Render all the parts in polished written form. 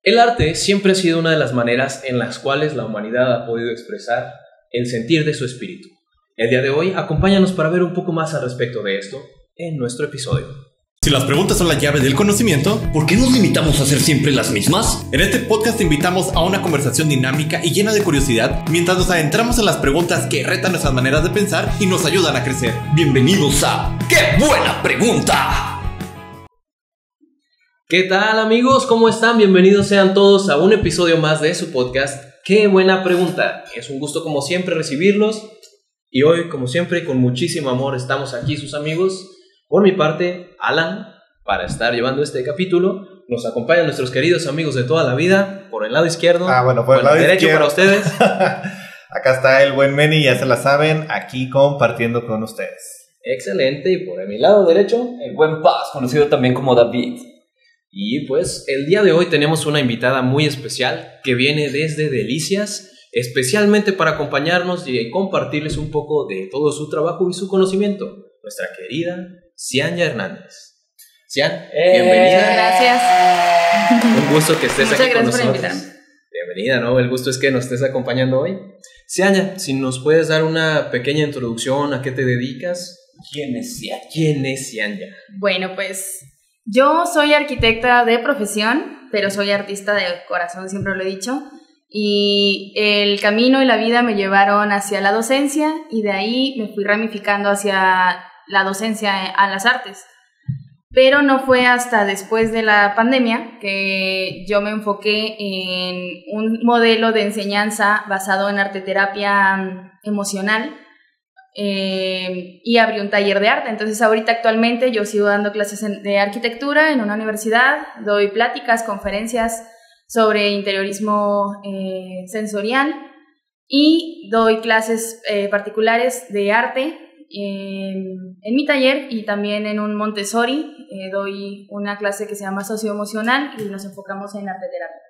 El arte siempre ha sido una de las maneras en las cuales la humanidad ha podido expresar el sentir de su espíritu. El día de hoy, acompáñanos para ver un poco más al respecto de esto en nuestro episodio. Si las preguntas son la llave del conocimiento, ¿por qué nos limitamos a hacer siempre las mismas? En este podcast te invitamos a una conversación dinámica y llena de curiosidad mientras nos adentramos en las preguntas que retan nuestras maneras de pensar y nos ayudan a crecer. Bienvenidos a ¡Qué buena pregunta! ¿Qué tal, amigos? ¿Cómo están? Bienvenidos sean todos a un episodio más de su podcast ¡Qué buena pregunta! Es un gusto como siempre recibirlos y hoy, como siempre, con muchísimo amor estamos aquí sus amigos. Por mi parte, Alan, para estar llevando este capítulo. Nos acompañan nuestros queridos amigos de toda la vida, por el lado izquierdo. Por el lado derecho izquierdo. para ustedes. Acá está el buen Meni, ya se la saben, aquí compartiendo con ustedes. Excelente, y por mi lado derecho, el buen Paz, conocido también como David. Y pues el día de hoy tenemos una invitada muy especial que viene desde Delicias, especialmente para acompañarnos y compartirles un poco de todo su trabajo y su conocimiento. Nuestra querida Cianya Hernández. Cian, bienvenida. Muchas gracias. Un gusto que estés Muchas aquí con gracias por nosotros. invitarme. Bienvenida, ¿no? El gusto es que nos estés acompañando hoy. Cianya, si nos puedes dar una pequeña introducción a qué te dedicas. ¿Quién es Cianya? ¿Quién es Cianya? Bueno, pues yo soy arquitecta de profesión, pero soy artista de corazón, siempre lo he dicho. Y el camino y la vida me llevaron hacia la docencia y de ahí me fui ramificando hacia la docencia a las artes. Pero no fue hasta después de la pandemia que yo me enfoqué en un modelo de enseñanza basado en arteterapia emocional y abrí un taller de arte. Entonces ahorita actualmente yo sigo dando clases de arquitectura en una universidad, doy pláticas, conferencias sobre interiorismo sensorial y doy clases particulares de arte en mi taller y también en un Montessori. Doy una clase que se llama socioemocional y nos enfocamos en arteterapia.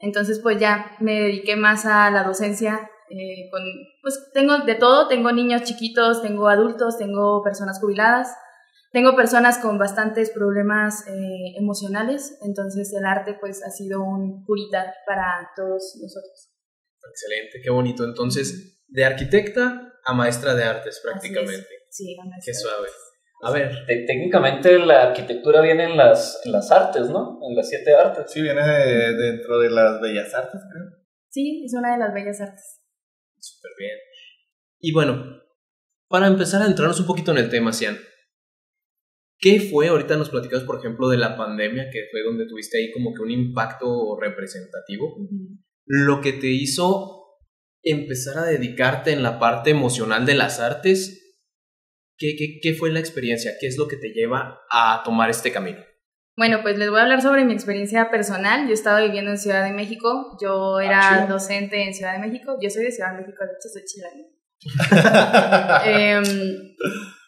Entonces pues ya me dediqué más a la docencia. Pues tengo de todo, tengo niños chiquitos, tengo adultos, tengo personas jubiladas, tengo personas con bastantes problemas emocionales, entonces el arte pues ha sido un curita para todos nosotros. Excelente, qué bonito. Entonces, de arquitecta a maestra de artes prácticamente. Sí, qué suave. A ver. Técnicamente la arquitectura viene en las artes, ¿no? En las 7 artes. Sí, viene dentro de las bellas artes, creo. Sí, es una de las bellas artes. Súper bien. Y bueno, para empezar a entrarnos un poquito en el tema, Cian, ¿qué fue? Ahorita nos platicamos, por ejemplo, de la pandemia, que fue donde tuviste ahí como que un impacto representativo. Lo que te hizo empezar a dedicarte en la parte emocional de las artes. ¿Qué fue la experiencia? ¿Qué es lo que te lleva a tomar este camino? Bueno, pues les voy a hablar sobre mi experiencia personal. Yo estaba viviendo en Ciudad de México. Yo era docente en Ciudad de México. Yo soy de Ciudad de México, de hecho soy chilena.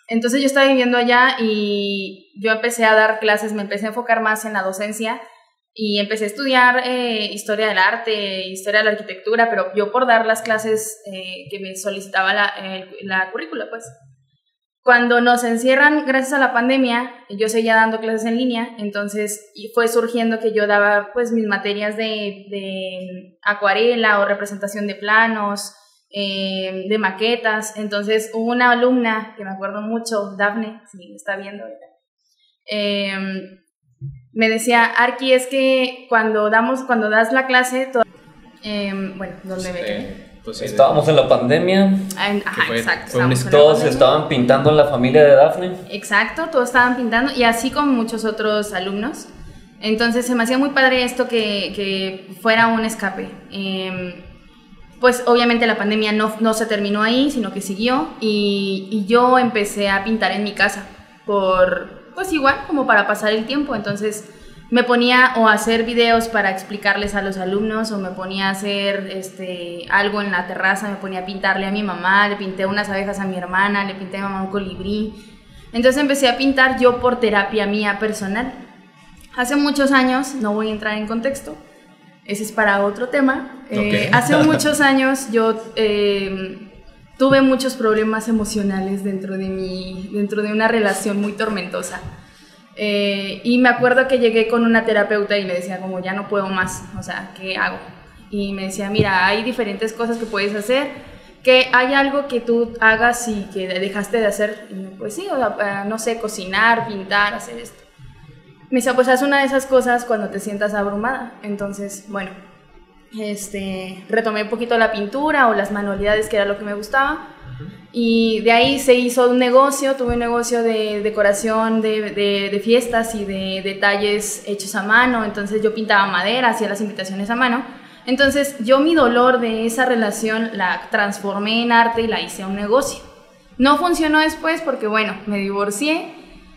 Entonces yo estaba viviendo allá y yo empecé a dar clases, me empecé a enfocar más en la docencia y empecé a estudiar historia del arte, historia de la arquitectura, pero yo por dar las clases que me solicitaba la currícula, pues. Cuando nos encierran, gracias a la pandemia, yo seguía dando clases en línea, entonces y fue surgiendo que yo daba pues mis materias de acuarela o representación de planos, de maquetas. Entonces hubo una alumna que me acuerdo mucho, Dafne, si me está viendo ahorita, me decía, Arqui, es que cuando das la clase, bueno, ¿dónde me quedé? Pues estábamos en la pandemia. Exacto. Todos estaban pintando en la familia de Dafne. Exacto, todos estaban pintando y así como muchos otros alumnos. Entonces se me hacía muy padre esto que fuera un escape. Pues obviamente la pandemia no se terminó ahí, sino que siguió y yo empecé a pintar en mi casa pues igual como para pasar el tiempo. Entonces me ponía o a hacer videos para explicarles a los alumnos o me ponía a hacer algo en la terraza, me ponía a pintarle a mi mamá, le pinté unas abejas a mi hermana, le pinté a mi mamá un colibrí. Entonces empecé a pintar yo por terapia mía personal. Hace muchos años, no voy a entrar en contexto, ese es para otro tema. Okay. Hace muchos años yo tuve muchos problemas emocionales dentro de una relación muy tormentosa. Y me acuerdo que llegué con una terapeuta y le decía como ya no puedo más, o sea, ¿qué hago? Y me decía, mira, hay diferentes cosas que puedes hacer, que hay algo que tú hagas y que dejaste de hacer. Y pues sí, o sea, no sé, cocinar, pintar, hacer esto. Me decía, pues haz una de esas cosas cuando te sientas abrumada. Entonces, bueno, retomé un poquito la pintura o las manualidades, que era lo que me gustaba. Y de ahí se hizo un negocio, tuve un negocio de decoración de fiestas y de detalles hechos a mano. Entonces yo pintaba madera, hacía las invitaciones a mano. Entonces yo mi dolor de esa relación la transformé en arte y la hice un negocio. No funcionó después porque, bueno, me divorcié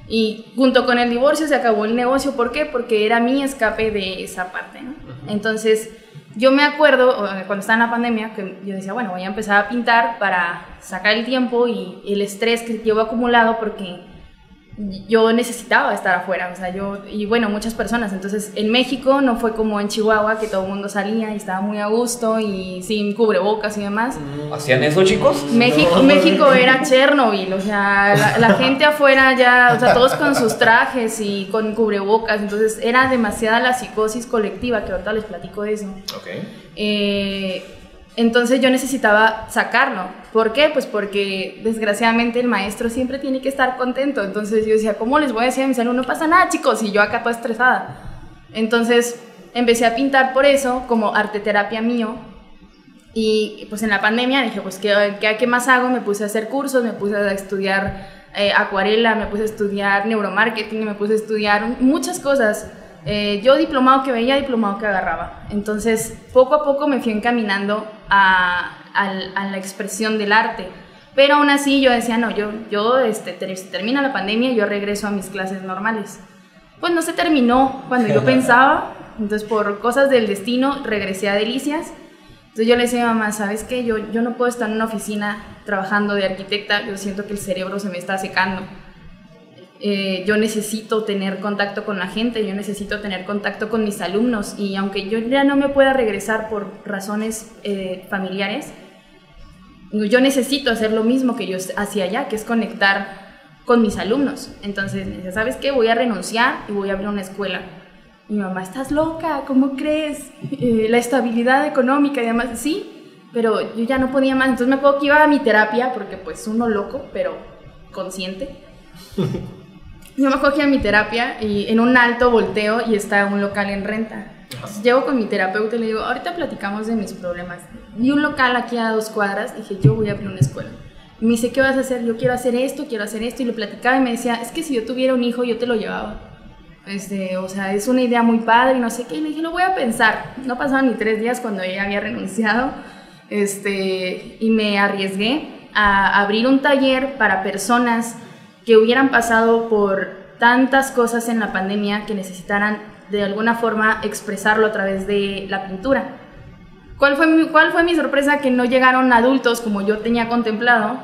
y junto con el divorcio se acabó el negocio. ¿Por qué? Porque era mi escape de esa parte, ¿no? Entonces yo me acuerdo cuando estaba en la pandemia que yo decía, bueno, voy a empezar a pintar para sacar el tiempo y el estrés que llevo acumulado, porque yo necesitaba estar afuera, o sea, y bueno, muchas personas. Entonces en México no fue como en Chihuahua, que todo el mundo salía y estaba muy a gusto y sin cubrebocas y demás. ¿Hacían eso, chicos? México era Chernobyl, o sea, la gente afuera ya, o sea, todos con sus trajes y con cubrebocas. Entonces era demasiada la psicosis colectiva, que ahorita les platico de eso. Entonces yo necesitaba sacarlo. ¿Por qué? Pues porque desgraciadamente el maestro siempre tiene que estar contento. Entonces yo decía, ¿cómo les voy a decir a mis alumnos? No pasa nada, chicos, y yo acá toda estresada. Entonces empecé a pintar por eso, como arte terapia mío. Y pues en la pandemia dije, pues ¿qué más hago? Me puse a hacer cursos, me puse a estudiar acuarela, me puse a estudiar neuromarketing, me puse a estudiar muchas cosas. Yo diplomado que veía, diplomado que agarraba. Entonces poco a poco me fui encaminando a la expresión del arte. Pero aún así yo decía, no, termina la pandemia y yo regreso a mis clases normales. Pues no se terminó cuando yo pensaba. Entonces por cosas del destino regresé a Delicias. Entonces yo le decía a mi mamá, ¿sabes qué? Yo no puedo estar en una oficina trabajando de arquitecta. Yo siento que el cerebro se me está secando. Yo necesito tener contacto con la gente, yo necesito tener contacto con mis alumnos, y aunque yo ya no me pueda regresar por razones familiares, yo necesito hacer lo mismo que yo hacía allá, que es conectar con mis alumnos. Entonces me decía, ¿sabes qué? Voy a renunciar y voy a abrir una escuela. Y mi mamá, ¿estás loca? ¿Cómo crees? La estabilidad económica y demás. Sí, pero yo ya no podía más. Entonces me acuerdo que iba a mi terapia, porque pues uno loco, pero consciente. Yo me acuerdo que iba a mi terapia y en un alto volteo y está un local en renta. Entonces, llego con mi terapeuta y le digo, ahorita platicamos de mis problemas. Vi un local aquí a 2 cuadras y dije, yo voy a abrir una escuela. Y me dice, ¿qué vas a hacer? Yo quiero hacer esto. Y le platicaba y me decía, es que si yo tuviera un hijo, yo te lo llevaba. O sea, es una idea muy padre y no sé qué. Y le dije, lo voy a pensar. No pasaron ni 3 días cuando ella había renunciado. Y me arriesgué a abrir un taller para personas que hubieran pasado por tantas cosas en la pandemia, que necesitaran de alguna forma expresarlo a través de la pintura. ¿Cuál fue mi sorpresa? Que no llegaron adultos como yo tenía contemplado,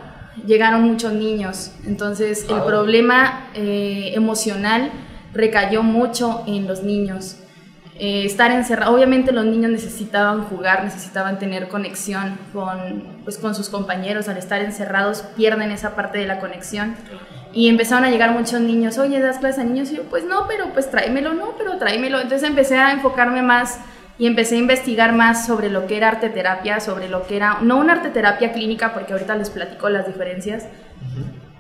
llegaron muchos niños. Entonces el problema emocional recayó mucho en los niños. Estar encerrado, obviamente los niños necesitaban jugar, necesitaban tener conexión con sus compañeros. Al estar encerrados pierden esa parte de la conexión. Y empezaron a llegar muchos niños, oye, ¿das clases a niños? Y yo, pues no, pero pues tráemelo, no, pero tráemelo. Entonces empecé a enfocarme más y empecé a investigar más sobre lo que era arte terapia, sobre lo que era, no una arte terapia clínica, porque ahorita les platico las diferencias,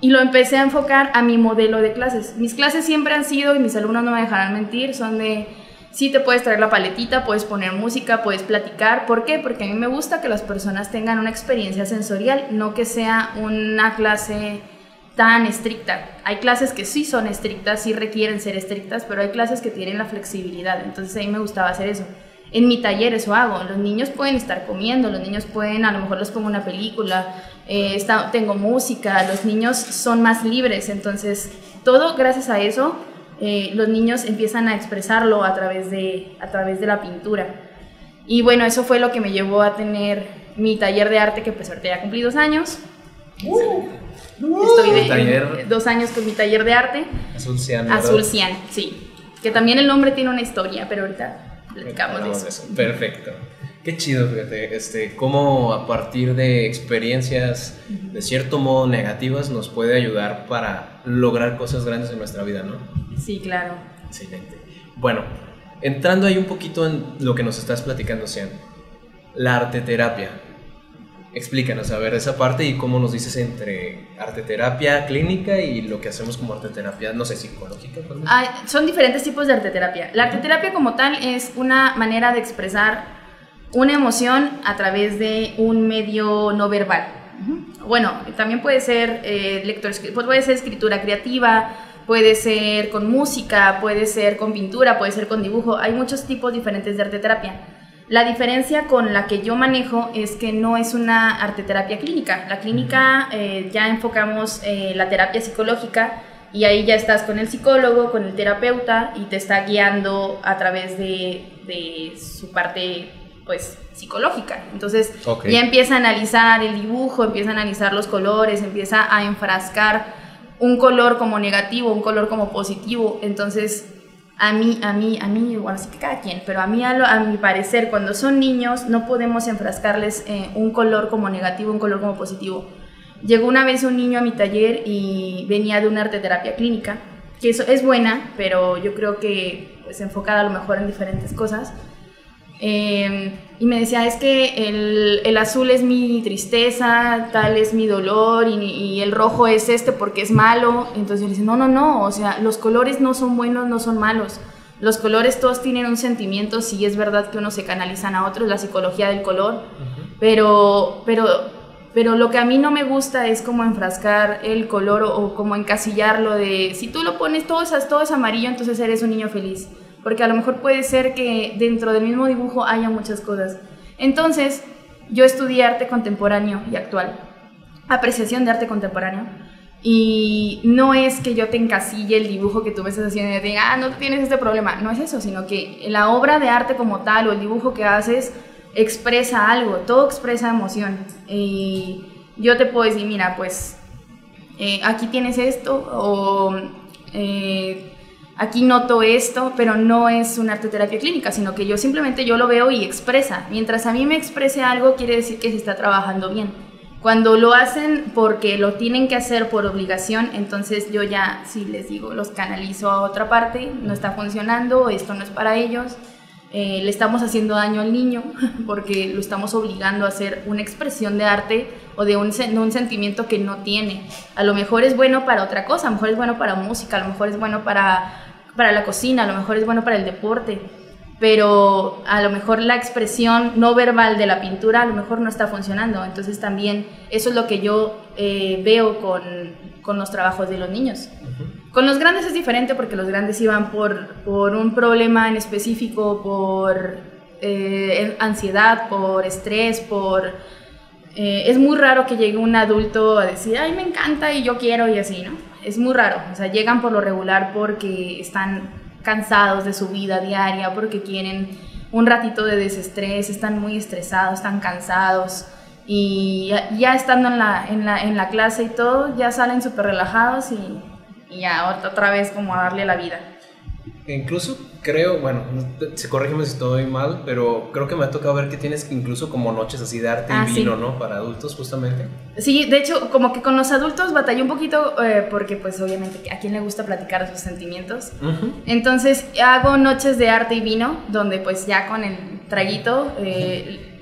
y lo empecé a enfocar a mi modelo de clases. Mis clases siempre han sido, y mis alumnos no me dejarán mentir, son de, sí te puedes traer la paletita, puedes poner música, puedes platicar. ¿Por qué? Porque a mí me gusta que las personas tengan una experiencia sensorial, no que sea una clase tan estricta. Hay clases que sí son estrictas, sí requieren ser estrictas, pero hay clases que tienen la flexibilidad. Entonces a mí me gustaba hacer eso. En mi taller eso hago. Los niños pueden estar comiendo, los niños pueden, a lo mejor les pongo una película, tengo música, los niños son más libres. Entonces todo gracias a eso, los niños empiezan a expresarlo a través de la pintura. Y bueno, eso fue lo que me llevó a tener mi taller de arte, que pues ahorita ya cumplí 2 años. Estoy de 2 años con mi taller de arte. Azul Cian. Azul Cian, sí. Que también el nombre tiene una historia, pero ahorita platicamos de eso. Perfecto. Qué chido, fíjate, cómo a partir de experiencias de cierto modo negativas nos puede ayudar para lograr cosas grandes en nuestra vida, ¿no? Sí, claro. Excelente. Bueno, entrando ahí un poquito en lo que nos estás platicando, Cian, la arteterapia. Explícanos, a ver, esa parte y cómo nos dices entre arteterapia clínica y lo que hacemos como arteterapia, no sé, psicológica. Son diferentes tipos de arteterapia. La arteterapia como tal es una manera de expresar una emoción a través de un medio no verbal. Bueno, también puede ser puede ser escritura creativa, puede ser con música, puede ser con pintura, puede ser con dibujo. Hay muchos tipos diferentes de arteterapia. La diferencia con la que yo manejo es que no es una arteterapia clínica. La clínica ya enfocamos la terapia psicológica y ahí ya estás con el psicólogo, con el terapeuta y te está guiando a través de su parte pues psicológica. Entonces ya empieza a analizar el dibujo, empieza a analizar los colores, empieza a enfrascar un color como negativo, un color como positivo. Entonces a mí, bueno, sí que cada quien, pero a mi parecer, cuando son niños no podemos enfrascarles un color como negativo, un color como positivo. Llegó una vez un niño a mi taller y venía de una arteterapia clínica, que eso es buena, pero yo creo que pues enfocada a lo mejor en diferentes cosas. Y me decía, es que el azul es mi tristeza, tal es mi dolor y el rojo es porque es malo. Entonces yo le decía, no, o sea, los colores no son buenos, no son malos. Los colores todos tienen un sentimiento, sí es verdad que unos se canalizan a otros, la psicología del color, pero lo que a mí no me gusta es como enfrascar el color o como encasillarlo de, si tú lo pones todo es amarillo, entonces eres un niño feliz. Porque a lo mejor puede ser que dentro del mismo dibujo haya muchas cosas. Entonces, yo estudié arte contemporáneo y actual, apreciación de arte contemporáneo, y no es que yo te encasille el dibujo que tú me estás haciendo y te diga, no tienes este problema, no es eso, sino que la obra de arte como tal o el dibujo que haces expresa algo, todo expresa emoción. Y yo te puedo decir, mira, pues aquí tienes esto, o aquí noto esto, pero no es una arteterapia clínica, sino que yo simplemente lo veo y expresa. Mientras a mí me exprese algo, quiere decir que se está trabajando bien. Cuando lo hacen porque lo tienen que hacer por obligación, entonces yo ya, sí les digo, los canalizo a otra parte, no está funcionando, esto no es para ellos, le estamos haciendo daño al niño porque lo estamos obligando a hacer una expresión de arte o de un sentimiento que no tiene. A lo mejor es bueno para otra cosa, a lo mejor es bueno para música, a lo mejor es bueno para la cocina, a lo mejor es bueno para el deporte, pero a lo mejor la expresión no verbal de la pintura a lo mejor no está funcionando. Entonces también eso es lo que yo veo con los trabajos de los niños. Con los grandes es diferente porque los grandes iban por un problema en específico, por ansiedad, por estrés, es muy raro que llegue un adulto a decir, ay, me encanta y yo quiero y así, ¿no? Es muy raro, o sea, llegan por lo regular porque están cansados de su vida diaria, porque quieren un ratito de desestrés, están muy estresados, están cansados y ya estando en la clase y todo, ya salen súper relajados y ya otra vez como a darle la vida. Incluso creo, bueno, se corrígeme si estoy mal, pero creo que me ha tocado ver que tienes incluso como noches así de arte y vino, sí, ¿no? Para adultos justamente. Sí, de hecho, como que con los adultos batallé un poquito porque pues obviamente a quién le gusta platicar sus sentimientos. Entonces hago noches de arte y vino, donde pues ya con el traguito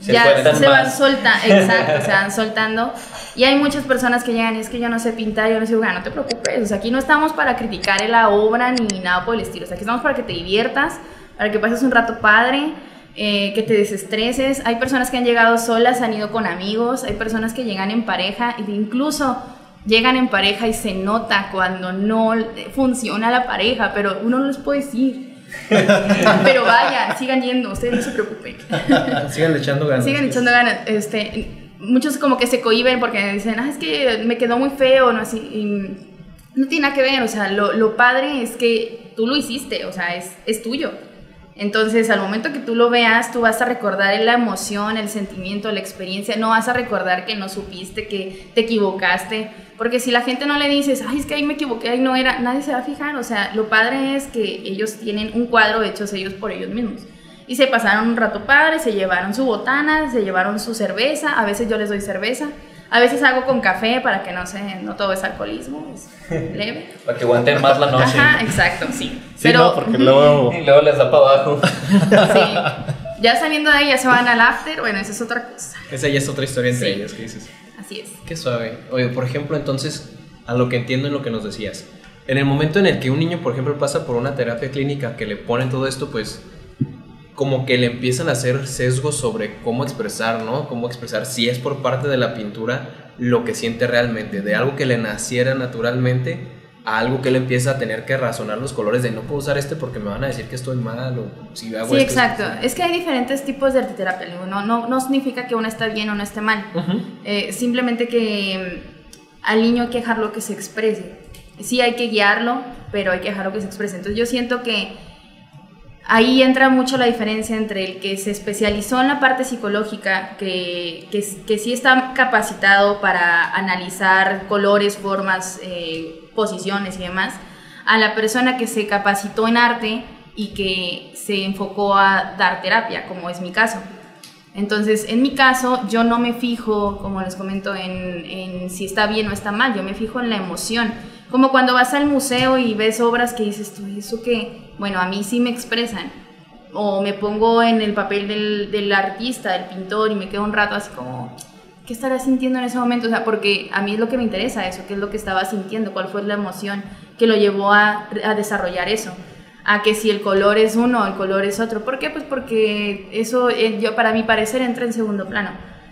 ya se van soltando, exacto, se van soltando. Y hay muchas personas que llegan y es que yo no sé pintar, yo no sé jugar, no te preocupes, o sea, aquí no estamos para criticar la obra ni nada por el estilo, o sea, aquí estamos para que te diviertas, para que pases un rato padre, que te desestreses. Hay personas que han llegado solas, han ido con amigos, hay personas que llegan en pareja e incluso llegan en pareja y se nota cuando no funciona la pareja, pero uno no les puede decir. Pero vayan, sigan yendo, ustedes no se preocupen. Sigan echando ganas. Sigan echando ganas. Muchos como que se cohíben porque dicen, es que me quedó muy feo, ¿no? Así, y no tiene nada que ver, o sea, lo padre es que tú lo hiciste, o sea, es tuyo. Entonces, al momento que tú lo veas, tú vas a recordar la emoción, el sentimiento, la experiencia, no vas a recordar que no supiste, que te equivocaste, porque si la gente no le dices, ay, es que ahí me equivoqué, ahí no era, nadie se va a fijar. O sea, lo padre es que ellos tienen un cuadro hecho ellos por ellos mismos. Y se pasaron un rato padre, se llevaron su botana, se llevaron su cerveza, a veces yo les doy cerveza, A veces hago con café para que no todo es alcoholismo, es leve. Para que aguanten más la noche. Ajá, exacto, sí. Sí, no, porque luego... Y luego les da para abajo. Sí. Ya saliendo de ahí ya se van al after, bueno, esa es otra cosa. Esa ya es otra historia entre Sí. ellas, ¿qué dices? Así es. Qué suave. Oye, por ejemplo, entonces, a lo que entiendo en lo que nos decías, en el momento en el que un niño, por ejemplo, pasa por una terapia clínica que le ponen todo esto, pues como que le empiezan a hacer sesgos sobre cómo expresar, ¿no? Cómo expresar, si es por parte de la pintura, lo que siente realmente, de algo que le naciera naturalmente a algo que él empieza a tener que razonar los colores de no puedo usar este porque me van a decir que estoy mal o si hago Sí, esto, exacto. Es que hay diferentes tipos de arteterapia. No significa que una está bien o no esté mal. Simplemente que al niño hay que dejarlo que se exprese. Sí hay que guiarlo, pero hay que dejarlo que se exprese. Entonces yo siento que ahí entra mucho la diferencia entre el que se especializó en la parte psicológica, que sí está capacitado para analizar colores, formas, posiciones y demás, a la persona que se capacitó en arte y que se enfocó a dar terapia, como es mi caso. Entonces, en mi caso, yo no me fijo, como les comento, en si está bien o está mal, yo me fijo en la emoción. Como cuando vas al museo y ves obras que dices tú, ¿eso qué? Bueno, a mí sí me expresan. O me pongo en el papel del artista, del pintor, y me quedo un rato así como, ¿qué estará sintiendo en ese momento? O sea, porque a mí es lo que me interesa eso, qué es lo que estaba sintiendo, cuál fue la emoción que lo llevó a desarrollar eso. A que si el color es uno o el color es otro. ¿Por qué? Pues porque eso, para mi parecer, entra en segundo plano.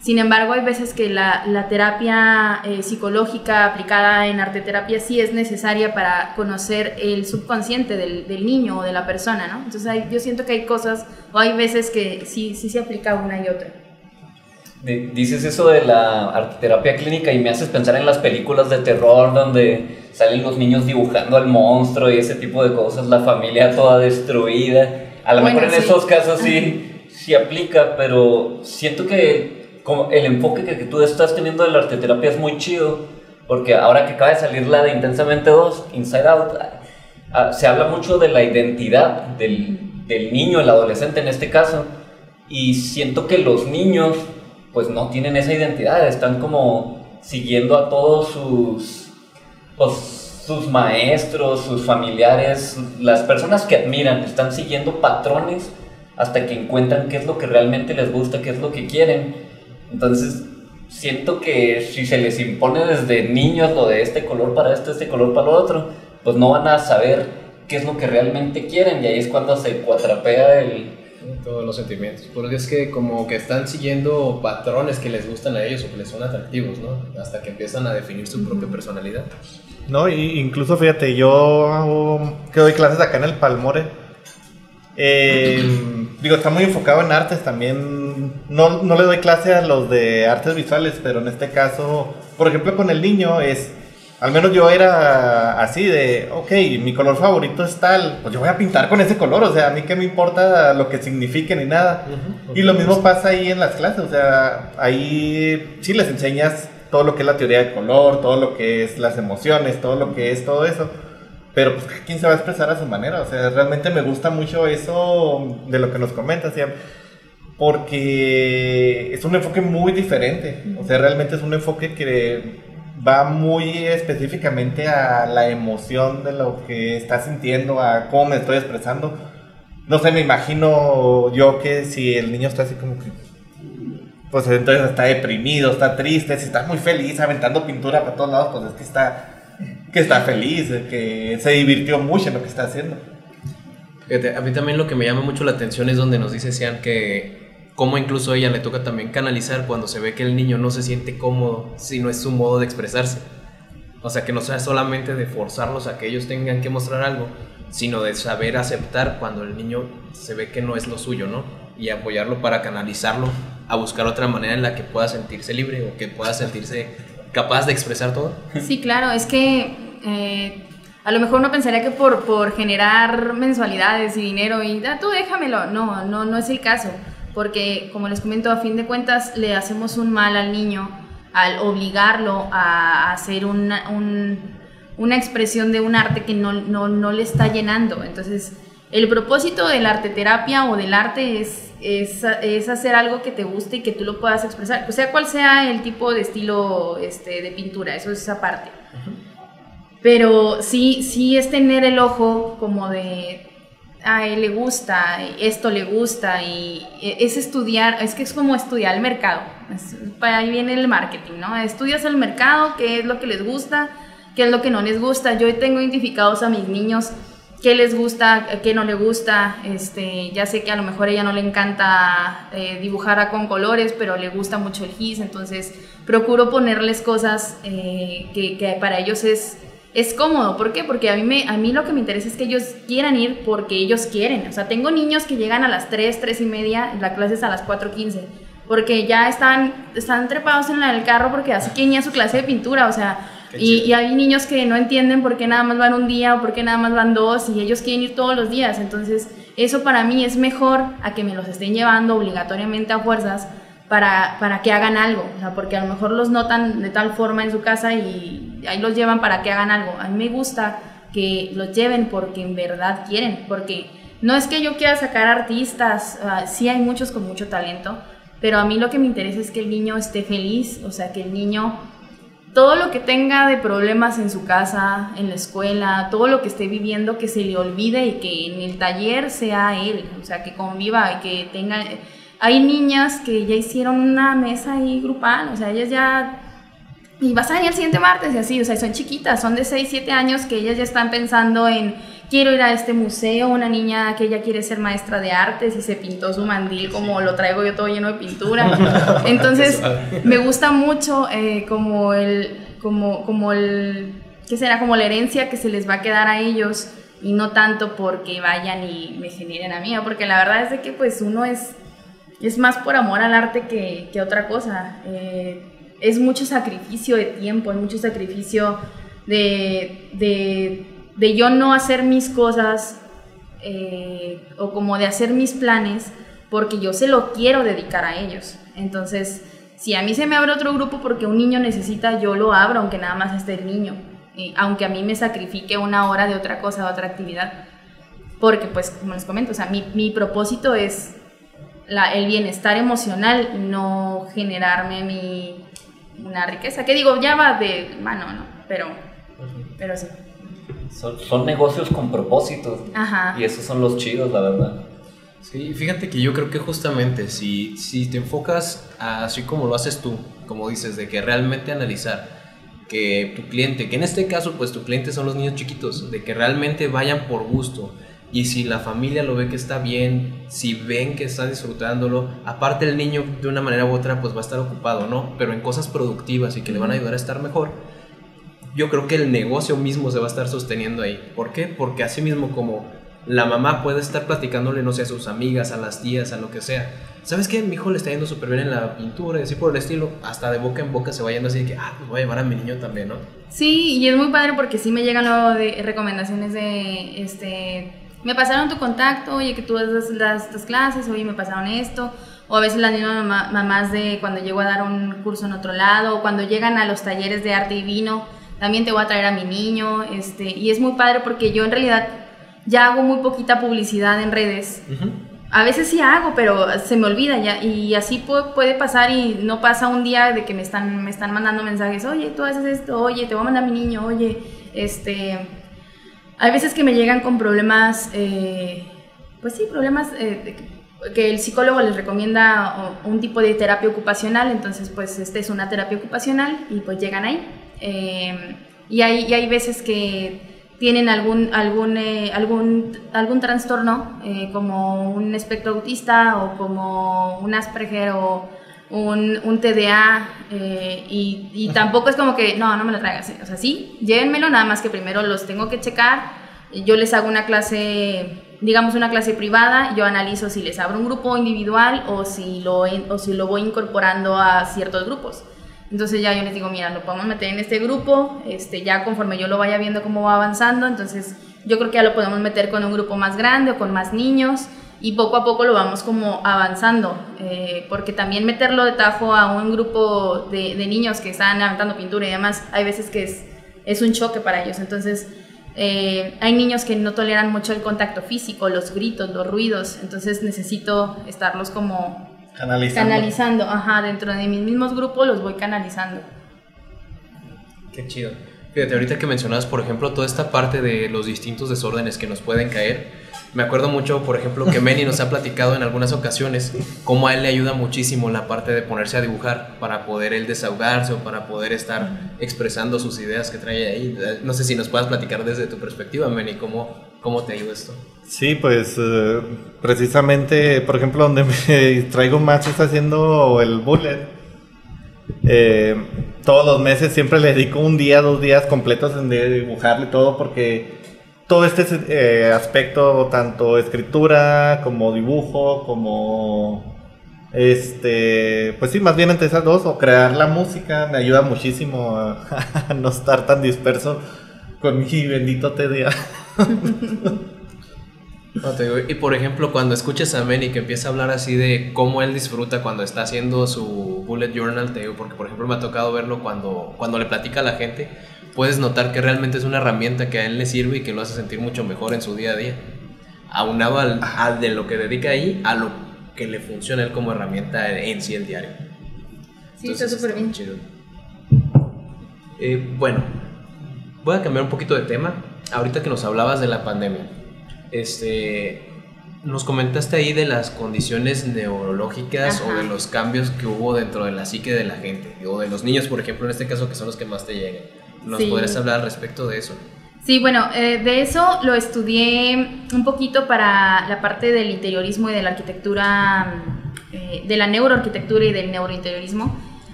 Sin embargo, hay veces que la terapia psicológica aplicada en arteterapia sí es necesaria para conocer el subconsciente del niño o de la persona, ¿no? Entonces yo siento que hay cosas, o hay veces que sí se aplica una y otra. Dices eso de la arteterapia clínica y me haces pensar en las películas de terror donde salen los niños dibujando al monstruo y ese tipo de cosas, la familia toda destruida. A lo mejor en esos casos sí aplica, pero siento que como el enfoque que tú estás teniendo de la arteterapia es muy chido, porque ahora que acaba de salir la de Intensamente 2, Inside Out, se habla mucho de la identidad del niño, el adolescente en este caso, y siento que los niños pues no tienen esa identidad, están como siguiendo a todos sus maestros, sus familiares, las personas que admiran, están siguiendo patrones hasta que encuentran qué es lo que realmente les gusta, qué es lo que quieren. Entonces siento que si se les impone desde niños lo de este color para esto, este color para lo otro, pues no van a saber qué es lo que realmente quieren, y ahí es cuando se cuatrapea todos los sentimientos, porque es que como que están siguiendo patrones que les gustan a ellos o que les son atractivos, ¿no? Hasta que empiezan a definir su propia personalidad. No, y incluso fíjate, yo que doy clases acá en el Palmore, está muy enfocado en artes también. No le doy clase a los de artes visuales, pero en este caso, por ejemplo, con el niño al menos yo era así de, ok, mi color favorito es tal, pues yo voy a pintar con ese color, o sea, a mí qué me importa lo que signifique ni nada. Y lo mismo pasa ahí en las clases, o sea, ahí sí les enseñas todo lo que es la teoría del color, todo lo que es las emociones, todo lo que es todo eso. Pero pues cada quien se va a expresar a su manera, o sea, realmente me gusta mucho eso de lo que nos comentas, ¿sí? Porque es un enfoque muy diferente, o sea, realmente es un enfoque que va muy específicamente a la emoción de lo que estás sintiendo, a cómo me estoy expresando. No sé, me imagino yo que si el niño está así como que, pues entonces está deprimido, está triste, si está muy feliz aventando pintura para todos lados, pues es que está feliz, que se divirtió mucho en lo que está haciendo. Fíjate, a mí también lo que me llama mucho la atención es donde nos dice Sian que cómo incluso a ella le toca también canalizar cuando se ve que el niño no se siente cómodo, si no es su modo de expresarse. O sea, que no sea solamente de forzarlos a que ellos tengan que mostrar algo, sino de saber aceptar cuando el niño se ve que no es lo suyo, ¿no? Y apoyarlo para canalizarlo a buscar otra manera en la que pueda sentirse libre o que pueda sentirse capaz de expresar todo. Sí, claro, es que a lo mejor uno pensaría que por generar mensualidades y dinero y tú déjamelo, no es el caso, porque como les comento, a fin de cuentas le hacemos un mal al niño al obligarlo a hacer una expresión de un arte que no le está llenando. Entonces el propósito de la arteterapia o del arte es es hacer algo que te guste y que tú lo puedas expresar, o sea, cual sea el tipo de estilo de pintura, eso es aparte. Pero sí es tener el ojo como de, a él le gusta, esto le gusta, y es estudiar, es que es como estudiar el mercado, para ahí viene el marketing, ¿no? Estudias el mercado, qué es lo que les gusta, qué es lo que no les gusta. Yo tengo identificados a mis niños qué les gusta, qué no les gusta. Ya sé que a lo mejor a ella no le encanta dibujar con colores, pero le gusta mucho el gis, entonces procuro ponerles cosas que para ellos es cómodo. ¿Por qué? Porque a mí lo que me interesa es que ellos quieran ir porque ellos quieren. O sea, tengo niños que llegan a las 3:30, la clase es a las 4:15, porque ya están trepados en el carro porque así quieren ir a su clase de pintura, o sea, y hay niños que no entienden por qué nada más van un día o por qué nada más van 2 y ellos quieren ir todos los días. Entonces, eso para mí es mejor a que me los estén llevando obligatoriamente a fuerzas para que hagan algo, o sea, porque a lo mejor los notan de tal forma en su casa y ahí los llevan para que hagan algo. A mí me gusta que los lleven porque en verdad quieren, porque no es que yo quiera sacar artistas, sí hay muchos con mucho talento, pero a mí lo que me interesa es que el niño esté feliz, o sea, que el niño, todo lo que tenga de problemas en su casa, en la escuela, todo lo que esté viviendo, que se le olvide y que en el taller sea él, o sea, que conviva y que tenga... Hay niñas que ya hicieron una mesa ahí grupal, o sea, ellas ya... Y vas a ir el siguiente martes y así, o sea, son chiquitas, son de 6, 7 años que ellas ya están pensando en quiero ir a este museo. Una niña que ella quiere ser maestra de artes y se pintó su mandil como lo traigo yo todo lleno de pintura. Entonces, me gusta mucho como ¿qué será? Como la herencia que se les va a quedar a ellos y no tanto porque vayan y me generen a mí, porque la verdad es de que pues uno es más por amor al arte que otra cosa. Es mucho sacrificio de tiempo, es mucho sacrificio de yo no hacer mis cosas o como de hacer mis planes porque yo se lo quiero dedicar a ellos. Entonces, si a mí se me abre otro grupo porque un niño necesita, yo lo abro aunque nada más esté el niño, aunque a mí me sacrifique una hora de otra cosa, de otra actividad, porque pues como les comento, o sea, mi propósito es el bienestar emocional, no generarme una riqueza, que digo, ya va de mano, ¿no? Pero sí. Son negocios con propósitos. Ajá. Y esos son los chidos, la verdad. Sí, fíjate que yo creo que justamente si te enfocas así como lo haces tú, como dices, de que realmente analizar que tu cliente, que en este caso pues tu cliente son los niños chiquitos, de que realmente vayan por gusto. Y si la familia lo ve que está bien, si ven que está disfrutándolo, aparte el niño de una manera u otra pues va a estar ocupado, ¿no? Pero en cosas productivas y que le van a ayudar a estar mejor, yo creo que el negocio mismo se va a estar sosteniendo ahí. ¿Por qué? Porque así mismo como la mamá puede estar platicándole, no sé, a sus amigas, a las tías, a lo que sea. ¿Sabes qué? Mi hijo le está yendo súper bien en la pintura y así por el estilo. Hasta de boca en boca se va yendo así de que, pues voy a llevar a mi niño también, ¿no? Sí, y es muy padre porque sí me llegan luego de recomendaciones de, me pasaron tu contacto, oye, que tú das las clases, oye, me pasaron esto. O a veces las mismas mamás de cuando llego a dar un curso en otro lado, o cuando llegan a los talleres de arte y vino, también te voy a traer a mi niño. Y es muy padre porque yo en realidad ya hago muy poquita publicidad en redes. Uh-huh. A veces sí hago, pero se me olvida ya. Y así puede pasar y no pasa un día de que me están mandando mensajes. Oye, tú haces esto, oye, te voy a mandar a mi niño, oye, Hay veces que me llegan con problemas, pues sí, problemas que el psicólogo les recomienda un tipo de terapia ocupacional. Entonces, pues es una terapia ocupacional y pues llegan ahí. Y hay veces que tienen algún trastorno, como un espectro autista o como un Asperger o un TDA, y tampoco es como que no me lo traigas, o sea, sí, llévenmelo, nada más que primero los tengo que checar. Yo les hago una clase, digamos una clase privada, yo analizo si les abro un grupo individual o si lo voy incorporando a ciertos grupos. Entonces ya yo les digo, mira, lo podemos meter en este grupo, ya conforme yo lo vaya viendo cómo va avanzando, entonces yo creo que ya lo podemos meter con un grupo más grande o con más niños, y poco a poco lo vamos como avanzando, porque también meterlo de tajo a un grupo de niños que están aventando pintura y demás, hay veces que es un choque para ellos. Entonces Hay niños que no toleran mucho el contacto físico, los gritos, los ruidos, entonces necesito estarlos como canalizando, dentro de mis mismos grupos los voy canalizando. Qué chido. Fíjate, ahorita que mencionabas, por ejemplo, toda esta parte de los distintos desórdenes que nos pueden caer, me acuerdo mucho, por ejemplo, que Manny nos ha platicado en algunas ocasiones cómo a él le ayuda muchísimo la parte de ponerse a dibujar para poder él desahogarse o para poder estar expresando sus ideas que trae ahí. No sé si nos puedas platicar desde tu perspectiva, Manny, cómo te ayuda esto. Sí, pues precisamente, por ejemplo, donde me traigo más es haciendo el bullet. Todos los meses siempre le dedico 1 día, 2 días completos en dibujarle todo, porque todo este aspecto, tanto escritura como dibujo, como pues sí, más bien entre esas dos, o crear la música, me ayuda muchísimo a no estar tan disperso con mi bendito TDA. No, te digo, y por ejemplo, cuando escuches a Manny que empieza a hablar así de cómo él disfruta cuando está haciendo su bullet journal, te digo, porque por ejemplo me ha tocado verlo cuando le platica a la gente, puedes notar que realmente es una herramienta que a él le sirve y que lo hace sentir mucho mejor en su día a día, aunado al de lo que dedica ahí a lo que le funciona a él como herramienta en sí el diario. Sí, entonces, está súper bien. Chido. Bueno, voy a cambiar un poquito de tema. Ahorita que nos hablabas de la pandemia, nos comentaste ahí de las condiciones neurológicas o de los cambios que hubo dentro de la psique de la gente, o de los niños, por ejemplo, en este caso, que son los que más te llegan. ¿Nos podrías hablar al respecto de eso? Sí, bueno, de eso lo estudié un poquito para la parte del interiorismo y de la arquitectura, de la neuroarquitectura y del neurointeriorismo.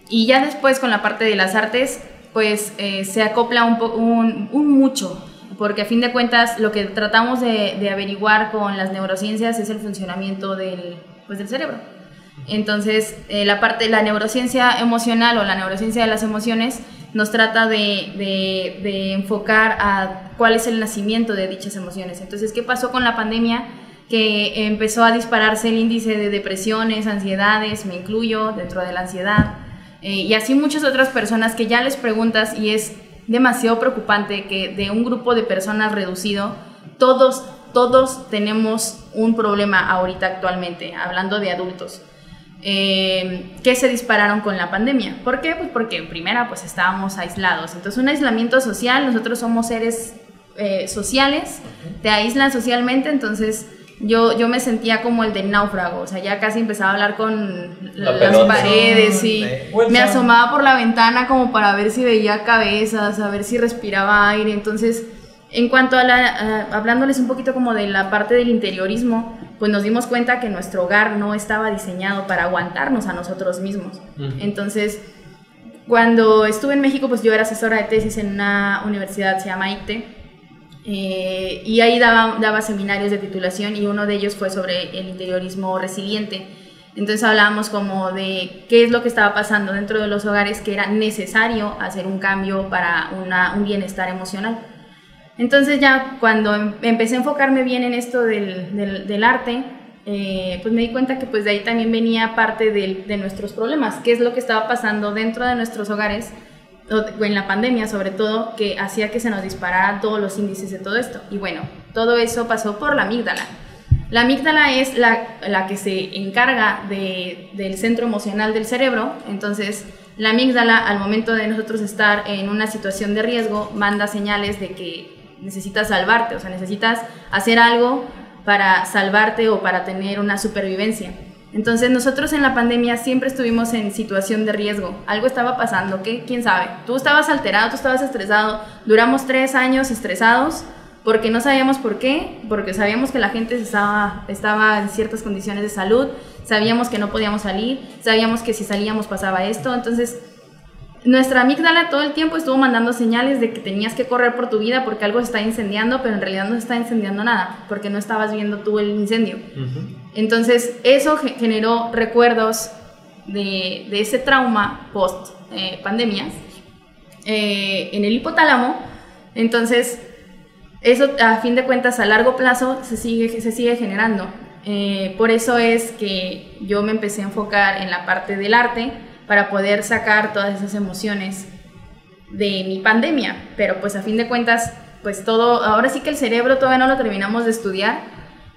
Y ya después con la parte de las artes, pues se acopla un mucho, porque a fin de cuentas lo que tratamos de averiguar con las neurociencias es el funcionamiento del cerebro. Entonces, la neurociencia emocional o la neurociencia de las emociones nos trata de enfocar a cuál es el nacimiento de dichas emociones. Entonces, ¿qué pasó con la pandemia? Que empezó a dispararse el índice de depresiones, ansiedades, me incluyo dentro de la ansiedad, y así muchas otras personas que ya les preguntas y es demasiado preocupante que de un grupo de personas reducido, todos tenemos un problema ahorita actualmente, hablando de adultos. Que se dispararon con la pandemia. ¿Por qué? Pues porque en primera pues estábamos aislados, entonces un aislamiento social, nosotros somos seres sociales, te aíslan socialmente, entonces yo me sentía como el del náufrago, o sea, ya casi empezaba a hablar con las paredes y me asomaba por la ventana como para ver si veía cabezas, a ver si respiraba aire. Entonces, en cuanto a hablándoles un poquito como de la parte del interiorismo, pues nos dimos cuenta que nuestro hogar no estaba diseñado para aguantarnos a nosotros mismos. Entonces, cuando estuve en México, pues yo era asesora de tesis en una universidad, se llama ICTE, y ahí daba seminarios de titulación y uno de ellos fue sobre el interiorismo resiliente. Entonces hablábamos como de qué es lo que estaba pasando dentro de los hogares, que era necesario hacer un cambio para un bienestar emocional. Entonces ya cuando empecé a enfocarme bien en esto del arte, pues me di cuenta que pues de ahí también venía parte de nuestros problemas, qué es lo que estaba pasando dentro de nuestros hogares, o en la pandemia sobre todo, que hacía que se nos dispararan todos los índices de todo esto. Y bueno, todo eso pasó por la amígdala. La amígdala es la que se encarga del centro emocional del cerebro. Entonces la amígdala, al momento de nosotros estar en una situación de riesgo, manda señales de que necesitas salvarte, o sea, necesitas hacer algo para salvarte o para tener una supervivencia. Entonces nosotros en la pandemia siempre estuvimos en situación de riesgo, algo estaba pasando, ¿qué? ¿Quién sabe? Tú estabas alterado, tú estabas estresado, duramos 3 años estresados porque no sabíamos por qué, porque sabíamos que la gente estaba en ciertas condiciones de salud, sabíamos que no podíamos salir, sabíamos que si salíamos pasaba esto. Entonces nuestra amígdala todo el tiempo estuvo mandando señales de que tenías que correr por tu vida porque algo se está incendiando, pero en realidad no se está incendiando nada, porque no estabas viendo tú el incendio. Entonces eso generó recuerdos de ese trauma post pandemia en el hipotálamo. Entonces eso a fin de cuentas a largo plazo se sigue generando. Por eso es que yo me empecé a enfocar en la parte del arte, para poder sacar todas esas emociones de mi pandemia, pero pues a fin de cuentas pues todo, ahora sí que el cerebro todavía no lo terminamos de estudiar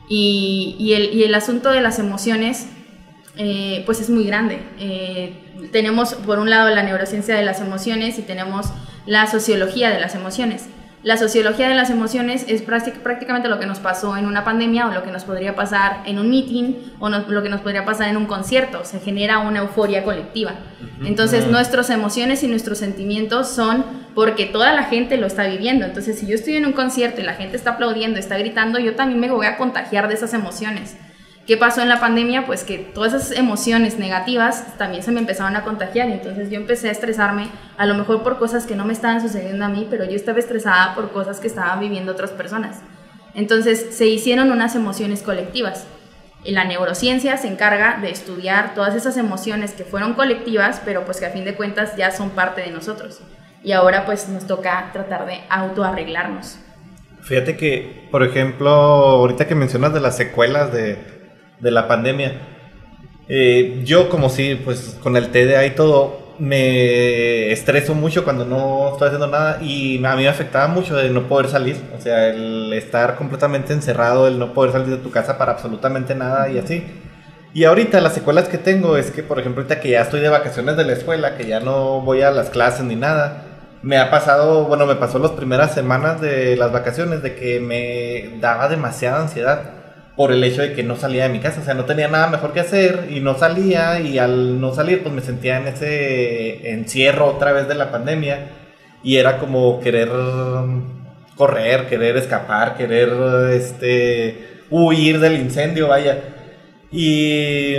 y el asunto de las emociones pues es muy grande. Tenemos por un lado la neurociencia de las emociones y tenemos la sociología de las emociones. La sociología de las emociones es prácticamente lo que nos pasó en una pandemia o lo que nos podría pasar en un meeting o lo que nos podría pasar en un concierto. Se genera una euforia colectiva. Entonces nuestras emociones y nuestros sentimientos son porque toda la gente lo está viviendo. Entonces si yo estoy en un concierto y la gente está aplaudiendo, está gritando, yo también me voy a contagiar de esas emociones. ¿Qué pasó en la pandemia? Pues que todas esas emociones negativas también se me empezaron a contagiar, y entonces yo empecé a estresarme, a lo mejor por cosas que no me estaban sucediendo a mí, pero yo estaba estresada por cosas que estaban viviendo otras personas. Entonces se hicieron unas emociones colectivas. Y la neurociencia se encarga de estudiar todas esas emociones que fueron colectivas, pero pues que a fin de cuentas ya son parte de nosotros. Y ahora pues nos toca tratar de autoarreglarnos. Fíjate que, por ejemplo, ahorita que mencionas de las secuelas de la pandemia, yo como sí, pues con el TDA y todo, me estreso mucho cuando no estoy haciendo nada, y a mí me afectaba mucho de no poder salir, o sea, el estar completamente encerrado, el no poder salir de tu casa para absolutamente nada y así. Y ahorita las secuelas que tengo es que, por ejemplo, ahorita que ya estoy de vacaciones de la escuela, que ya no voy a las clases ni nada, me pasó las primeras semanas de las vacaciones de que me daba demasiada ansiedad por el hecho de que no salía de mi casa, o sea, no tenía nada mejor que hacer y no salía, y al no salir pues me sentía en ese encierro otra vez de la pandemia, y era como querer correr, querer escapar, querer huir del incendio, vaya. Y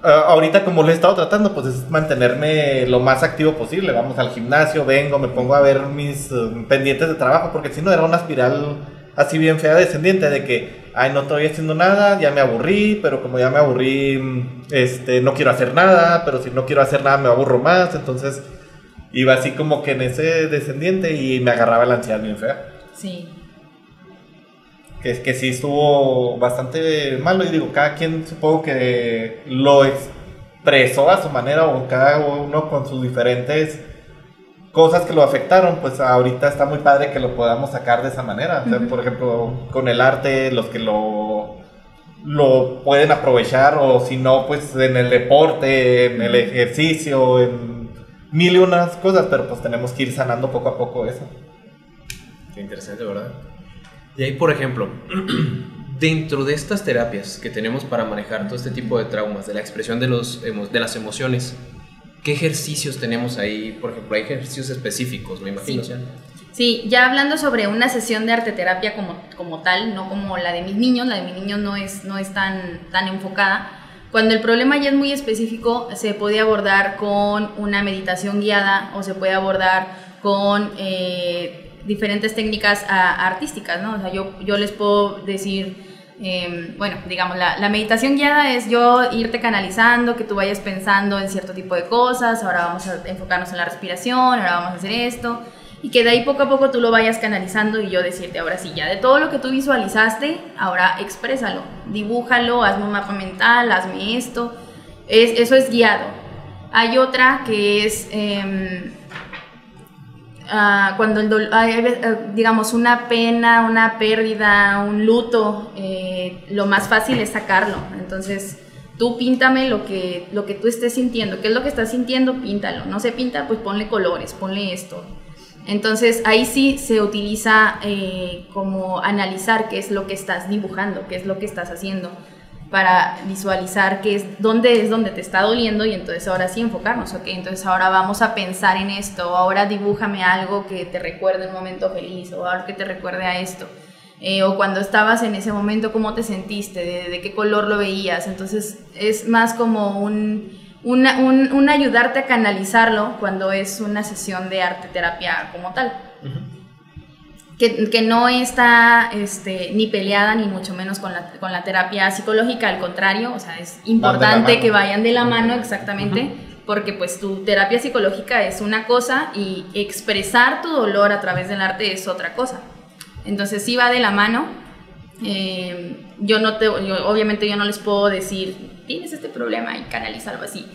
ahorita como lo he estado tratando, pues es mantenerme lo más activo posible. Vamos al gimnasio, vengo, me pongo a ver mis pendientes de trabajo, porque si no era una espiral así bien fea descendiente de que, ay, no estoy haciendo nada, ya me aburrí, pero como ya me aburrí, no quiero hacer nada, pero si no quiero hacer nada me aburro más. Entonces iba así como que en ese descendiente y me agarraba la ansiedad bien fea. Sí. Que sí estuvo bastante malo, y digo, cada quien supongo que lo expresó a su manera, o cada uno con sus diferentes cosas que lo afectaron. Pues ahorita está muy padre que lo podamos sacar de esa manera. O sea, por ejemplo, con el arte, los que lo pueden aprovechar, o si no, pues en el deporte, en el ejercicio, en mil y unas cosas, pero pues tenemos que ir sanando poco a poco eso. Qué interesante, ¿verdad? Y ahí, por ejemplo, dentro de estas terapias que tenemos para manejar todo este tipo de traumas, de la expresión de las emociones, ¿qué ejercicios tenemos ahí? Por ejemplo, hay ejercicios específicos, me imagino. Sí. Sí, ya hablando sobre una sesión de arteterapia como tal, no como la de mis niños. La de mis niños no es tan enfocada. Cuando el problema ya es muy específico, se puede abordar con una meditación guiada, o se puede abordar con diferentes técnicas artísticas, ¿no? O sea, yo les puedo decir, digamos, la meditación guiada es yo irte canalizando, que tú vayas pensando en cierto tipo de cosas. Ahora vamos a enfocarnos en la respiración, ahora vamos a hacer esto, y que de ahí poco a poco tú lo vayas canalizando, y yo decirte, ahora sí, ya de todo lo que tú visualizaste, ahora exprésalo, dibújalo, hazme un mapa mental, hazme esto. Eso es guiado. Hay otra que es cuando digamos, una pena, una pérdida, un luto, lo más fácil es sacarlo. Entonces tú píntame lo que tú estés sintiendo. ¿Qué es lo que estás sintiendo? Píntalo. No se pinta, pues ponle colores, ponle esto. Entonces ahí sí se utiliza como analizar qué es lo que estás dibujando, qué es lo que estás haciendo, para visualizar qué es donde te está doliendo, y entonces ahora sí enfocarnos. Ok, entonces ahora vamos a pensar en esto, ahora dibújame algo que te recuerde un momento feliz, o algo que te recuerde a esto, o cuando estabas en ese momento, cómo te sentiste, de qué color lo veías. Entonces es más como un ayudarte a canalizarlo cuando es una sesión de arteterapia como tal. Que no está ni peleada, ni mucho menos con la terapia psicológica. Al contrario, o sea, es importante que vayan de la mano, exactamente, porque pues tu terapia psicológica es una cosa y expresar tu dolor a través del arte es otra cosa. Entonces sí va de la mano. Obviamente yo no les puedo decir, tienes este problema y canalízalo así,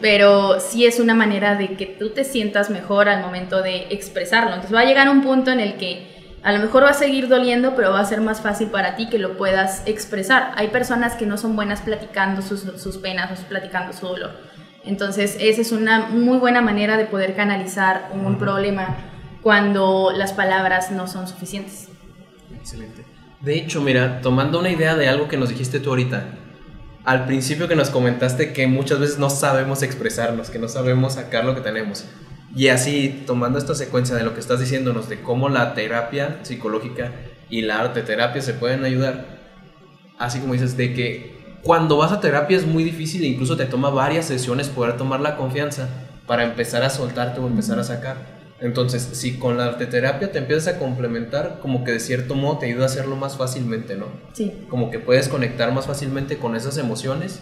pero sí es una manera de que tú te sientas mejor al momento de expresarlo. Entonces va a llegar un punto en el que a lo mejor va a seguir doliendo, pero va a ser más fácil para ti que lo puedas expresar. Hay personas que no son buenas platicando sus penas o platicando su dolor. Entonces, esa es una muy buena manera de poder canalizar un problema cuando las palabras no son suficientes. Excelente. De hecho, mira, tomando una idea de algo que nos dijiste tú ahorita, al principio que nos comentaste que muchas veces no sabemos expresarnos, que no sabemos sacar lo que tenemos. Y así, tomando esta secuencia de lo que estás diciéndonos, de cómo la terapia psicológica y la arte terapia se pueden ayudar, así como dices, de que cuando vas a terapia es muy difícil e incluso te toma varias sesiones poder tomar la confianza para empezar a soltarte o empezar a sacar. Entonces, si con la arte terapia te empiezas a complementar, como que de cierto modo te ayuda a hacerlo más fácilmente, ¿no? Sí. Como que puedes conectar más fácilmente con esas emociones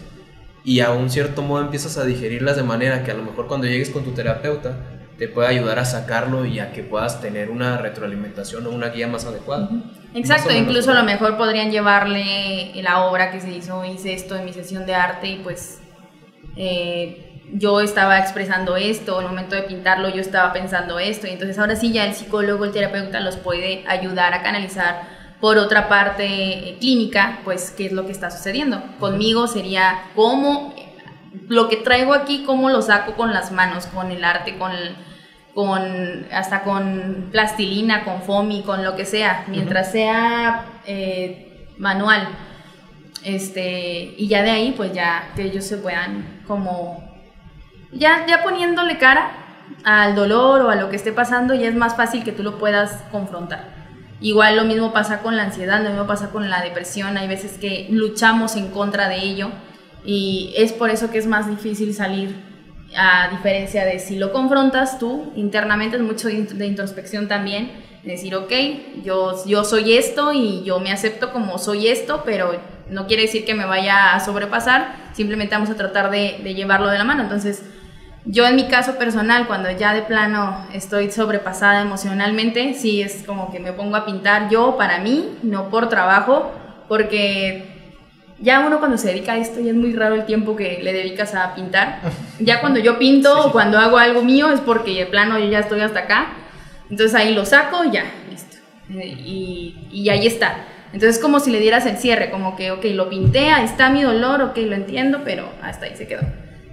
y a un cierto modo empiezas a digerirlas de manera que a lo mejor cuando llegues con tu terapeuta te puede ayudar a sacarlo y a que puedas tener una retroalimentación o una guía más adecuada. Exacto, incluso a lo mejor podrían llevarle la obra que se hice esto en mi sesión de arte y pues yo estaba expresando esto, al momento de pintarlo yo estaba pensando esto, y entonces ahora sí ya el psicólogo, el terapeuta los puede ayudar a canalizar por otra parte clínica, pues qué es lo que está sucediendo. Conmigo sería cómo lo que traigo aquí, cómo lo saco con las manos, con el arte, hasta con plastilina, con foamy, con lo que sea, mientras sea manual. Y ya de ahí, pues ya que ellos se puedan como ya poniéndole cara al dolor o a lo que esté pasando, ya es más fácil que tú lo puedas confrontar. Igual lo mismo pasa con la ansiedad, lo mismo pasa con la depresión. Hay veces que luchamos en contra de ello y es por eso que es más difícil salir, a diferencia de si lo confrontas tú internamente. Es mucho de introspección también, decir, ok, yo soy esto y yo me acepto como soy esto, pero no quiere decir que me vaya a sobrepasar, simplemente vamos a tratar de llevarlo de la mano. Entonces, yo en mi caso personal, cuando ya de plano estoy sobrepasada emocionalmente, sí es como que me pongo a pintar yo para mí, no por trabajo, porque ya uno cuando se dedica a esto ya es muy raro el tiempo que le dedicas a pintar. Ya cuando yo pinto o cuando hago algo mío es porque de plano yo ya estoy hasta acá, entonces ahí lo saco y ya, listo. Y ahí está. Entonces es como si le dieras el cierre, como que ok, lo pinté, ahí está mi dolor, ok, lo entiendo, pero hasta ahí se quedó.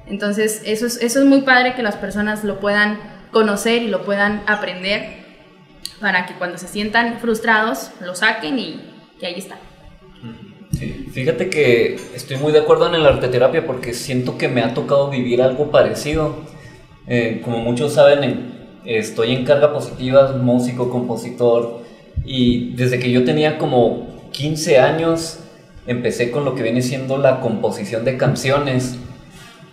Entonces eso es muy padre que las personas lo puedan conocer y lo puedan aprender para que cuando se sientan frustrados lo saquen y ahí está. Sí, fíjate que estoy muy de acuerdo en el arteterapia porque siento que me ha tocado vivir algo parecido. Como muchos saben, estoy en carga positiva, músico, compositor, y desde que yo tenía como 15 años empecé con lo que viene siendo la composición de canciones.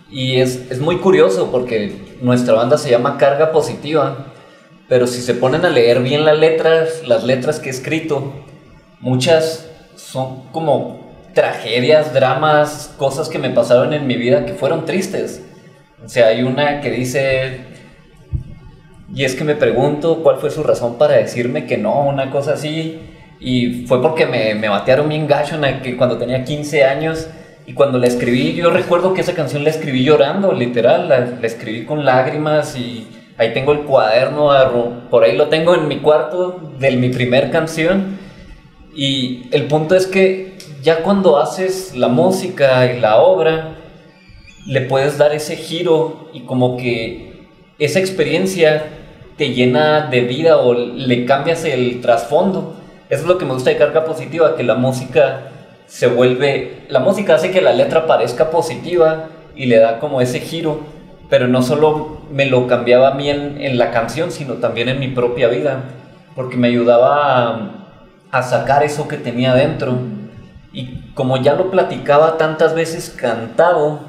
Y es muy curioso porque nuestra banda se llama Carga Positiva, pero si se ponen a leer bien las letras que he escrito, muchas son como tragedias, dramas, cosas que me pasaron en mi vida que fueron tristes. O sea, hay una que dice, y es que me pregunto cuál fue su razón para decirme que no, una cosa así, y fue porque me batearon bien gacho cuando tenía 15 años. Y cuando la escribí, yo recuerdo que esa canción la escribí llorando, literal, la escribí con lágrimas y ahí tengo el cuaderno, por ahí lo tengo en mi cuarto de mi primer canción. Y el punto es que ya cuando haces la música y la obra, le puedes dar ese giro y como que esa experiencia te llena de vida o le cambias el trasfondo. Eso es lo que me gusta de Carga Positiva, que la música hace que la letra parezca positiva y le da como ese giro, pero no solo me lo cambiaba a mí en la canción, sino también en mi propia vida, porque me ayudaba a sacar eso que tenía dentro. Y como ya lo platicaba tantas veces cantado,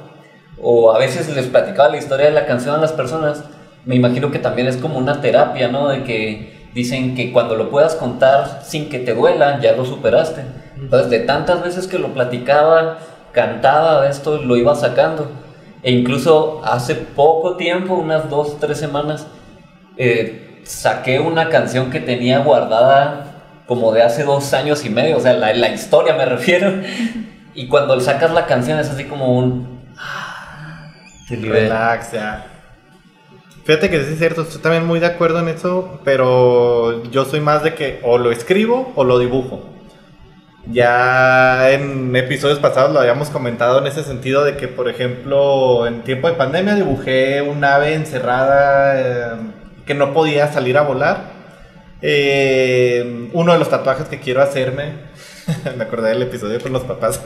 o a veces les platicaba la historia de la canción a las personas, me imagino que también es como una terapia, ¿no? De que dicen que cuando lo puedas contar sin que te duela, ya lo superaste. Entonces, de tantas veces que lo platicaba, cantaba esto, lo iba sacando. E incluso hace poco tiempo, unas 2 o 3 semanas, saqué una canción que tenía guardada como de hace 2 años y medio, o sea, la historia me refiero. Y cuando sacas la canción es así como un... Relax, ya. Fíjate que sí es cierto, estoy también muy de acuerdo en eso, pero yo soy más de que o lo escribo o lo dibujo. Ya en episodios pasados lo habíamos comentado en ese sentido de que, por ejemplo, en tiempo de pandemia dibujé un ave encerrada que no podía salir a volar. Uno de los tatuajes que quiero hacerme, me acordé del episodio con los papás.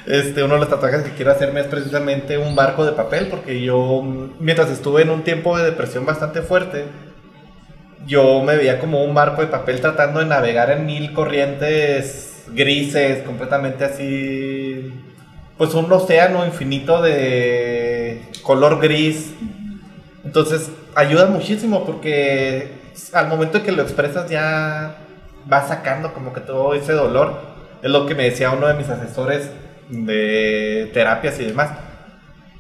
Uno de los tatuajes que quiero hacerme es precisamente un barco de papel, porque yo, mientras estuve en un tiempo de depresión bastante fuerte, yo me veía como un barco de papel tratando de navegar en 1000 corrientes grises, completamente así, pues un océano infinito de color gris. Entonces ayuda muchísimo porque al momento de que lo expresas ya vas sacando como que todo ese dolor. Es lo que me decía uno de mis asesores de terapias y demás,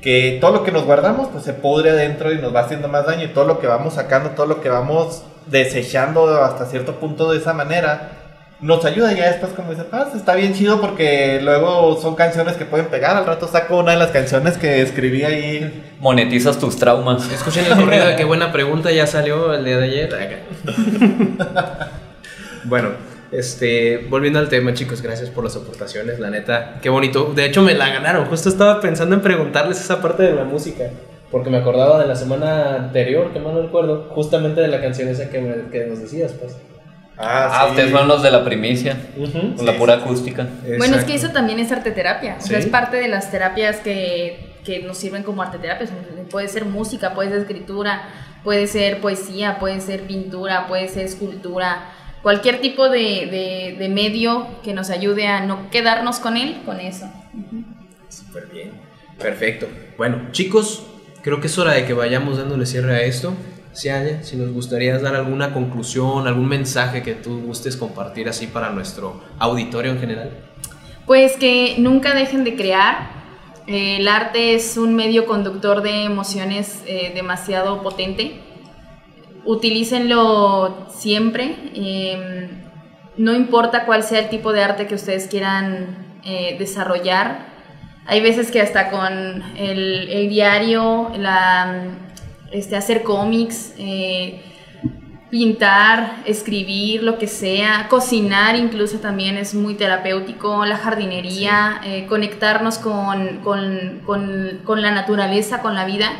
que todo lo que nos guardamos pues se pudre adentro y nos va haciendo más daño, y todo lo que vamos sacando, todo lo que vamos desechando hasta cierto punto de esa manera nos ayuda. Ya después, como dices, está bien chido, porque luego son canciones que pueden pegar. Al rato saco una de las canciones que escribí ahí. Monetizas tus traumas. Escuchen el corrido de Qué Buena Pregunta, ya salió el día de ayer. Bueno, volviendo al tema, chicos, gracias por las aportaciones, la neta, qué bonito. De hecho me la ganaron, justo estaba pensando en preguntarles esa parte de la música, porque me acordaba de la semana anterior, que mal no recuerdo, justamente de la canción esa que nos decías, pues. Sí. Ustedes fueron los de la primicia, con la pura acústica. Bueno, es que eso también es arteterapia, o sea, ¿Sí? es parte de las terapias que nos sirven como arteterapias. Puede ser música, puede ser escritura, puede ser poesía, puede ser pintura, puede ser escultura, cualquier tipo de medio que nos ayude a no quedarnos con él, con eso. Súper bien, perfecto. Bueno, chicos, creo que es hora de que vayamos dándole cierre a esto. Cianya, si nos gustaría dar alguna conclusión, algún mensaje que tú gustes compartir así para nuestro auditorio en general. Pues que nunca dejen de crear. El arte es un medio conductor de emociones demasiado potente. Utilícenlo siempre. No importa cuál sea el tipo de arte que ustedes quieran desarrollar. Hay veces que hasta con el diario, hacer cómics, pintar, escribir, lo que sea, cocinar incluso también es muy terapéutico, la jardinería, sí. Conectarnos con la naturaleza, con la vida.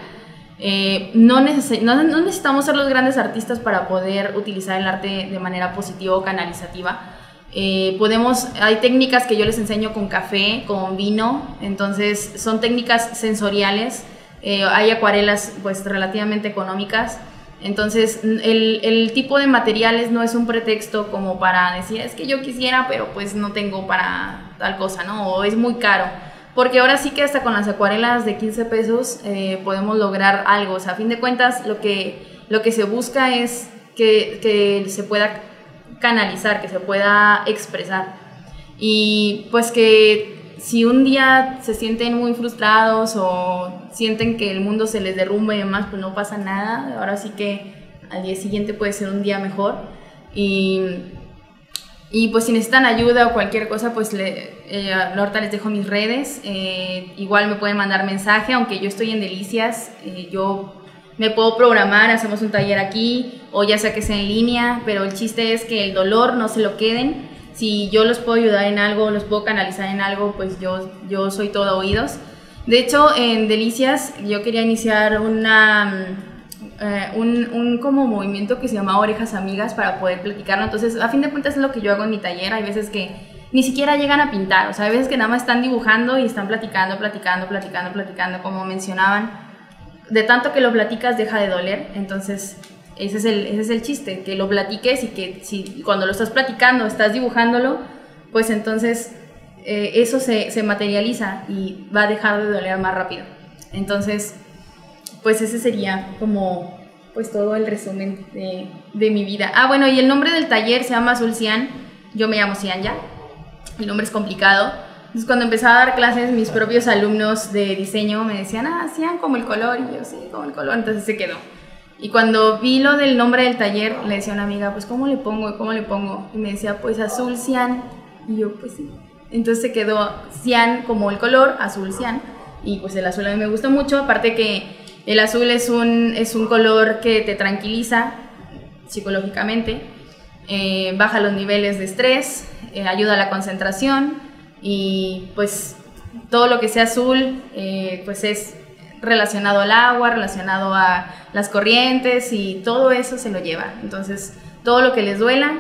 No necesitamos ser los grandes artistas para poder utilizar el arte de manera positiva o canalizativa. Hay técnicas que yo les enseño con café, con vino, entonces son técnicas sensoriales. Hay acuarelas pues relativamente económicas, entonces el tipo de materiales no es un pretexto como para decir es que yo quisiera pero pues no tengo para tal cosa, ¿no? O es muy caro, porque ahora sí que hasta con las acuarelas de 15 pesos podemos lograr algo. O sea, a fin de cuentas lo que se busca es que se pueda canalizar, que se pueda expresar, y pues que si un día se sienten muy frustrados o sienten que el mundo se les derrumba y demás, pues no pasa nada. Ahora sí que al día siguiente puede ser un día mejor. Y pues si necesitan ayuda o cualquier cosa, pues ahorita les dejo mis redes. Igual me pueden mandar mensaje, aunque yo estoy en Delicias. Yo me puedo programar, hacemos un taller aquí, o ya sea que sea en línea, pero el chiste es que el dolor no se lo queden. Si yo los puedo ayudar en algo, los puedo canalizar en algo, pues yo soy todo oídos. De hecho, en Delicias yo quería iniciar un como movimiento que se llama Orejas Amigas para poder platicarlo. Entonces, a fin de cuentas es lo que yo hago en mi taller. Hay veces que ni siquiera llegan a pintar, o sea, hay veces que nada más están dibujando y están platicando, como mencionaban. De tanto que lo platicas deja de doler, entonces ese es el chiste, que lo platiques, y que si cuando lo estás platicando, estás dibujándolo, pues entonces eso se materializa y va a dejar de doler más rápido. Entonces, pues ese sería como pues todo el resumen de mi vida. Bueno, y el nombre del taller se llama Azul Cian. Yo me llamo Cianya, el nombre es complicado. Entonces, cuando empezaba a dar clases, mis propios alumnos de diseño me decían, Cian, como el color, y yo, sí, como el color, entonces se quedó. Y cuando vi lo del nombre del taller, le decía a una amiga, pues, ¿cómo le pongo? Y me decía, pues, Azul Cian. Y yo, pues, sí. Entonces se quedó Cian como el color, Azul Cian. Y pues el azul a mí me gusta mucho, aparte que El azul es un color que te tranquiliza psicológicamente, baja los niveles de estrés, ayuda a la concentración y pues todo lo que sea azul pues es relacionado al agua, relacionado a las corrientes y todo eso se lo lleva. Entonces todo lo que les duela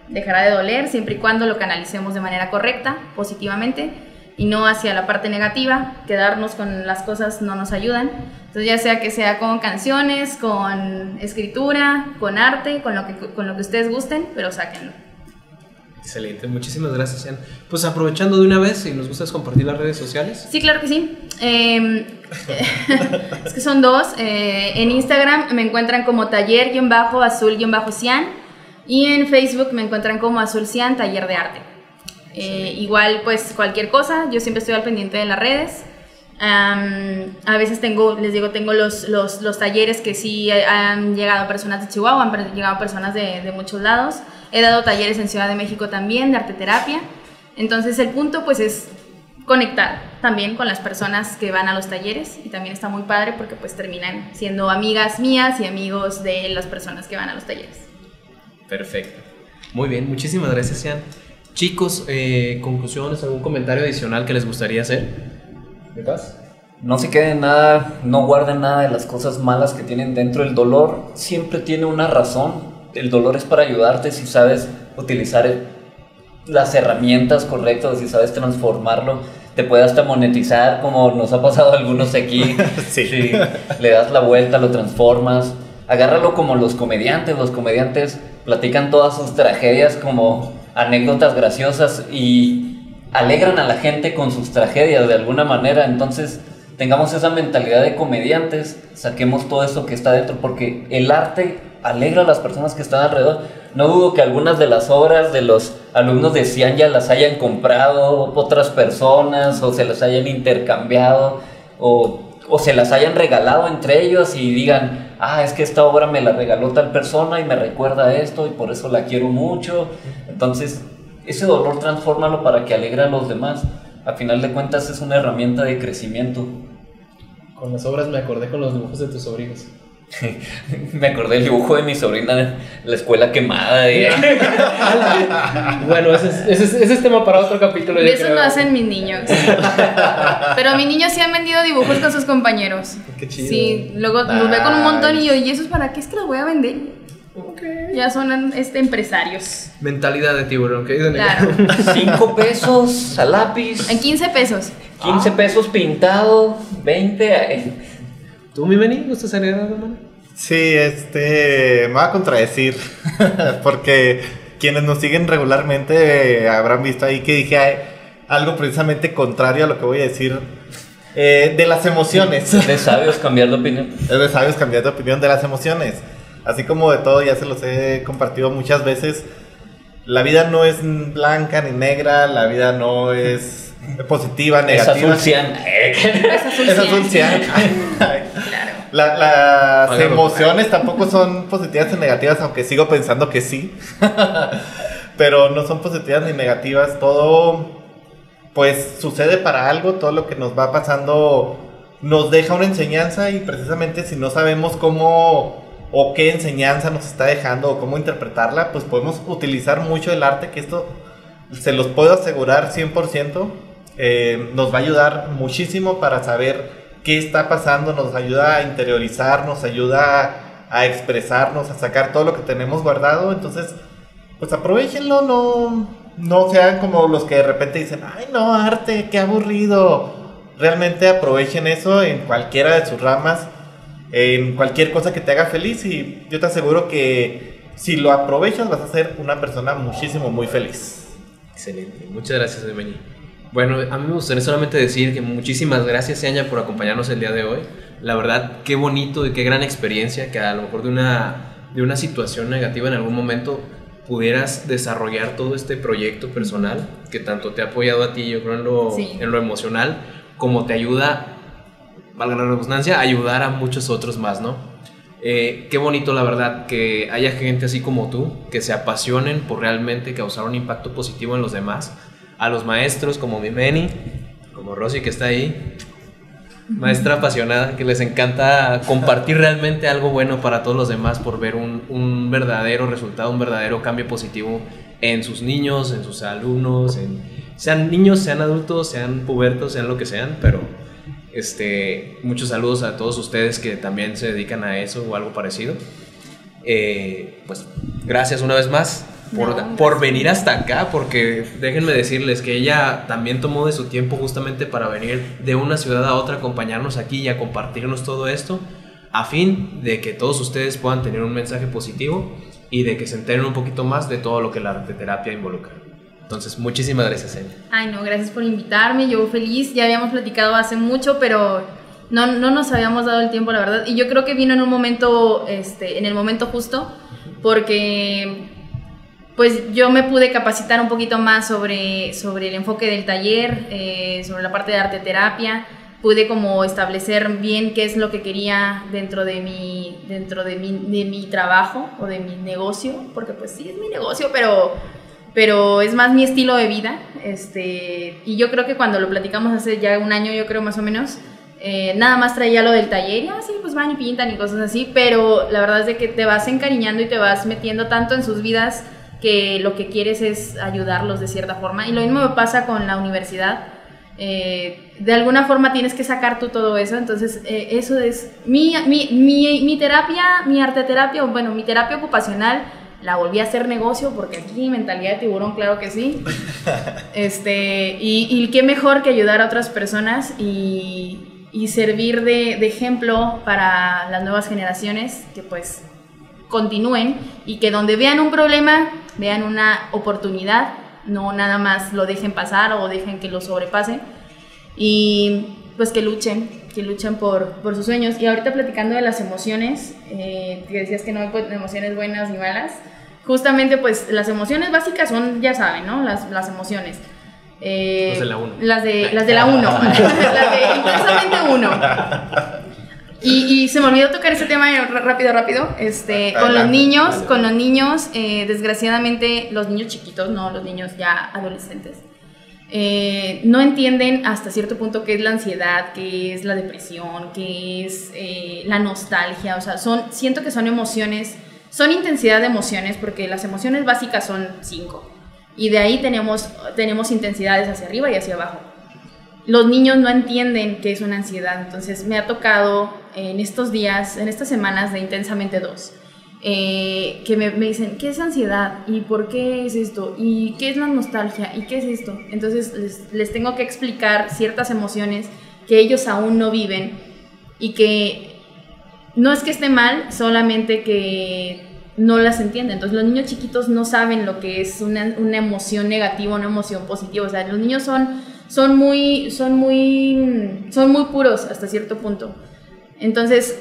dejará de doler siempre y cuando lo canalicemos de manera correcta, positivamente, y no hacia la parte negativa. Quedarnos con las cosas no nos ayudan. Entonces ya sea que sea con canciones, con escritura, con arte, con lo que ustedes gusten, pero sáquenlo. Excelente, muchísimas gracias, Ian. Pues aprovechando de una vez, si nos gustas compartir las redes sociales. Sí, claro que sí. Es que son dos. En Instagram me encuentran como taller-azul-cian y en Facebook me encuentran como Azul Cian, taller de arte. Igual pues cualquier cosa, yo siempre estoy al pendiente de las redes. A veces tengo los talleres que sí han llegado personas de Chihuahua, han llegado personas de muchos lados. He dado talleres en Ciudad de México también de arteterapia. Entonces el punto pues es conectar también con las personas que van a los talleres y también está muy padre porque pues terminan siendo amigas mías y amigos de las personas que van a los talleres. Perfecto. Muy bien, muchísimas gracias, Ian. Chicos, conclusiones, algún comentario adicional que les gustaría hacer. ¿Me pasa? No se queden nada, no guarden nada de las cosas malas que tienen dentro. El dolor siempre tiene una razón. El dolor es para ayudarte si sabes utilizar las herramientas correctas, si sabes transformarlo. Te puede hasta monetizar, como nos ha pasado a algunos aquí. Sí. Si le das la vuelta, lo transformas. Agárralo como los comediantes. Los comediantes platican todas sus tragedias como anécdotas graciosas y alegran a la gente con sus tragedias de alguna manera. Entonces tengamos esa mentalidad de comediantes, saquemos todo eso que está dentro, porque el arte alegra a las personas que están alrededor. No dudo que algunas de las obras de los alumnos de Cian ya las hayan comprado otras personas, o se las hayan intercambiado, o se las hayan regalado entre ellos y digan, es que esta obra me la regaló tal persona y me recuerda a esto y por eso la quiero mucho. Entonces ese dolor transfórmalo para que alegre a los demás. A final de cuentas es una herramienta de crecimiento. Con las obras me acordé con los dibujos de tus sobrinos. Me acordé del dibujo de mi sobrina en la escuela quemada. Y... Bueno, ese es tema para otro capítulo. Y eso lo hacen mis niños. Pero mis niños sí han vendido dibujos con sus compañeros. Qué chido. Sí, luego nos ve con un montón y yo, ¿y eso es para qué? Es que los voy a vender. Okay. Ya son empresarios. Mentalidad de tiburón, ¿qué dicen? Claro. 5 pesos a lápiz. En 15 pesos. 15 pesos pintado, 20. ¿Tú, mi Benny, gustas agregar algo, hermano? Sí, me voy a contradecir, porque quienes nos siguen regularmente habrán visto ahí que dije algo precisamente contrario a lo que voy a decir, de las emociones. De sabios cambiar de opinión. Es de sabios cambiar de opinión, de las emociones. Así como de todo, ya se los he compartido muchas veces, la vida no es blanca ni negra, la vida no es positiva, negativa. Es azul cian. Es azul cian. Claro. Las emociones tampoco son positivas ni negativas, aunque sigo pensando que sí. Pero no son positivas ni negativas. Todo pues sucede para algo. Todo lo que nos va pasando nos deja una enseñanza, y precisamente si no sabemos cómo o qué enseñanza nos está dejando o cómo interpretarla, pues podemos utilizar mucho el arte, que esto se los puedo asegurar 100%. Nos va a ayudar muchísimo para saber qué está pasando, nos ayuda a interiorizar, nos ayuda a expresarnos, a sacar todo lo que tenemos guardado. Entonces, pues aprovechenlo, no sean como los que de repente dicen, ay no, arte, qué aburrido. Realmente aprovechen eso en cualquiera de sus ramas, en cualquier cosa que te haga feliz, y yo te aseguro que si lo aprovechas vas a ser una persona muchísimo, muy feliz. Excelente, muchas gracias, Benny. Bueno, a mí me gustaría solamente decir que muchísimas gracias, Cian, por acompañarnos el día de hoy. La verdad, qué bonito y qué gran experiencia, que a lo mejor de una situación negativa en algún momento pudieras desarrollar todo este proyecto personal que tanto te ha apoyado a ti, yo creo, en lo emocional, como te ayuda, valga la redundancia, a ayudar a muchos otros más, ¿no? Qué bonito, la verdad, que haya gente así como tú, que se apasionen por realmente causar un impacto positivo en los demás. A los maestros como mi Benny, como Rosy, que está ahí, Maestra apasionada, que les encanta compartir realmente algo bueno para todos los demás por ver un verdadero resultado, un verdadero cambio positivo en sus niños, en sus alumnos, sean niños, sean adultos, sean pubertos, sean lo que sean, pero muchos saludos a todos ustedes que también se dedican a eso o algo parecido. Pues gracias una vez más por venir hasta acá, porque déjenme decirles que ella también tomó de su tiempo justamente para venir de una ciudad a otra, acompañarnos aquí y a compartirnos todo esto, a fin de que todos ustedes puedan tener un mensaje positivo y de que se enteren un poquito más de todo lo que la arteterapia involucra. Entonces, muchísimas gracias, Enya. Ay, no, gracias por invitarme, yo feliz, ya habíamos platicado hace mucho, pero no nos habíamos dado el tiempo, la verdad, y yo creo que vino en un momento, en el momento justo, porque pues yo me pude capacitar un poquito más sobre el enfoque del taller, sobre la parte de arteterapia, pude como establecer bien qué es lo que quería dentro de mi trabajo o de mi negocio, porque pues sí es mi negocio, pero es más mi estilo de vida, y yo creo que cuando lo platicamos hace ya un año, yo creo más o menos, nada más traía lo del taller y así pues van y pintan y cosas así, pero la verdad es de que te vas encariñando y te vas metiendo tanto en sus vidas que lo que quieres es ayudarlos de cierta forma, y lo mismo me pasa con la universidad. De alguna forma tienes que sacar tú todo eso, entonces eso es mi terapia, mi arteterapia, bueno, mi terapia ocupacional la volví a hacer negocio, porque aquí mentalidad de tiburón, claro que sí. Y qué mejor que ayudar a otras personas y servir de ejemplo para las nuevas generaciones, que pues continúen y que donde vean un problema, vean una oportunidad, no nada más lo dejen pasar o dejen que lo sobrepasen, y pues que luchen por sus sueños. Y ahorita platicando de las emociones, que decías que no hay emociones buenas ni malas, justamente pues las emociones básicas son, ya saben, ¿no? Las emociones. Las de la 1. Las de la 1. Las de intensamente 1. Y se me olvidó tocar ese tema rápido. Con los niños, desgraciadamente, los niños chiquitos, no los niños ya adolescentes, no entienden hasta cierto punto qué es la ansiedad, qué es la depresión, qué es la nostalgia. O sea, siento que son emociones, son intensidad de emociones, porque las emociones básicas son 5. Y de ahí tenemos intensidades hacia arriba y hacia abajo. Los niños no entienden qué es una ansiedad, entonces me ha tocado en estos días, en estas semanas de Intensamente 2, que me dicen, ¿qué es ansiedad? ¿Y por qué es esto? ¿Y qué es la nostalgia? ¿Y qué es esto? Entonces les tengo que explicar ciertas emociones que ellos aún no viven, y que no es que esté mal, solamente que no las entienden. Entonces los niños chiquitos no saben lo que es una emoción negativa, una emoción positiva. O sea, los niños son muy puros hasta cierto punto. Entonces,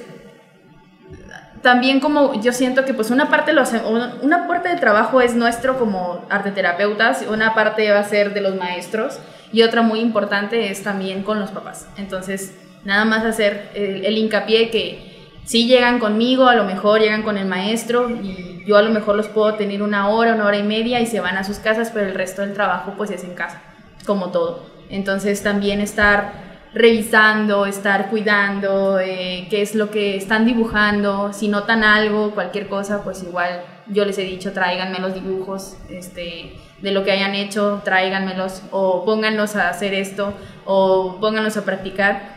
también como yo siento que pues una parte del trabajo es nuestro como arteterapeutas, una parte va a ser de los maestros, y otra muy importante es también con los papás. Entonces, nada más hacer el hincapié que si llegan conmigo, a lo mejor llegan con el maestro, y yo a lo mejor los puedo tener una hora y media y se van a sus casas, pero el resto del trabajo pues es en casa, como todo. Entonces también estar revisando, estar cuidando qué es lo que están dibujando, si notan algo, cualquier cosa, pues igual yo les he dicho, tráiganme los dibujos de lo que hayan hecho, tráiganmelos, o pónganlos a hacer esto, o pónganlos a practicar,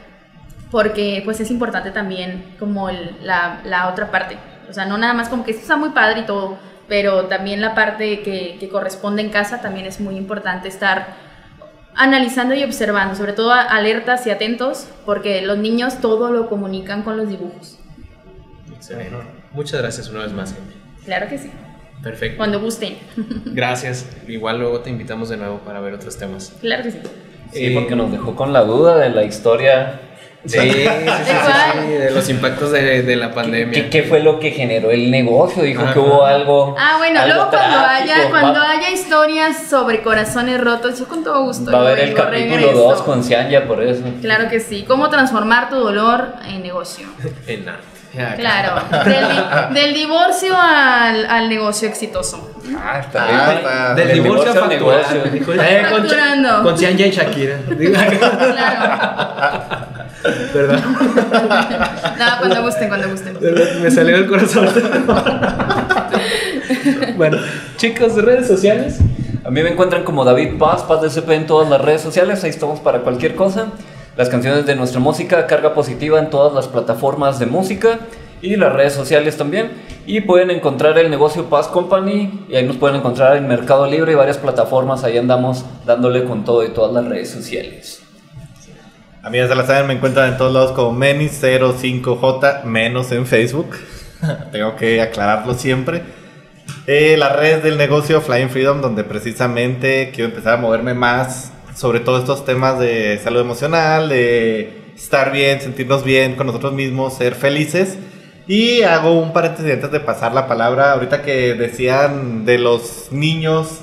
porque pues es importante también como la otra parte. O sea, no nada más como que esto está muy padre y todo, pero también la parte que corresponde en casa también es muy importante estar analizando y observando, sobre todo alertas y atentos, porque los niños todo lo comunican con los dibujos. Excelente. Muchas gracias una vez más, Enya. Claro que sí. Perfecto. Cuando gusten. Gracias. Igual luego te invitamos de nuevo para ver otros temas. Claro que sí. Sí, porque nos dejó con la duda de la historia. Sí, de los impactos de la pandemia. ¿Qué fue lo que generó el negocio? Dijo que hubo algo. Bueno, algo luego trágico. cuando haya historias sobre corazones rotos, yo con todo gusto. Va a haber el capítulo 2 con Cianya por eso. Claro que sí. ¿Cómo transformar tu dolor en negocio? En arte. Claro. Del divorcio al negocio exitoso. Está bien. Del divorcio al negocio. Facturando. Con Cianya y Shakira. Claro. ¿Verdad? No, cuando gusten. Me salió del corazón. Bueno, chicos, de redes sociales. A mí me encuentran como David Paz, Paz DCP en todas las redes sociales, ahí estamos para cualquier cosa. Las canciones de nuestra música, carga positiva en todas las plataformas de música y las redes sociales también. Y pueden encontrar el negocio Paz Company y ahí nos pueden encontrar en Mercado Libre y varias plataformas, ahí andamos dándole con todo y todas las redes sociales. A mí ya se la saben, me encuentran en todos lados como Meni05J, menos en Facebook. Tengo que aclararlo siempre. Las redes del negocio Flying Freedom, donde precisamente quiero empezar a moverme más sobre todos estos temas de salud emocional, de estar bien, sentirnos bien con nosotros mismos, ser felices. Y hago un paréntesis antes de pasar la palabra. Ahorita que decían de los niños,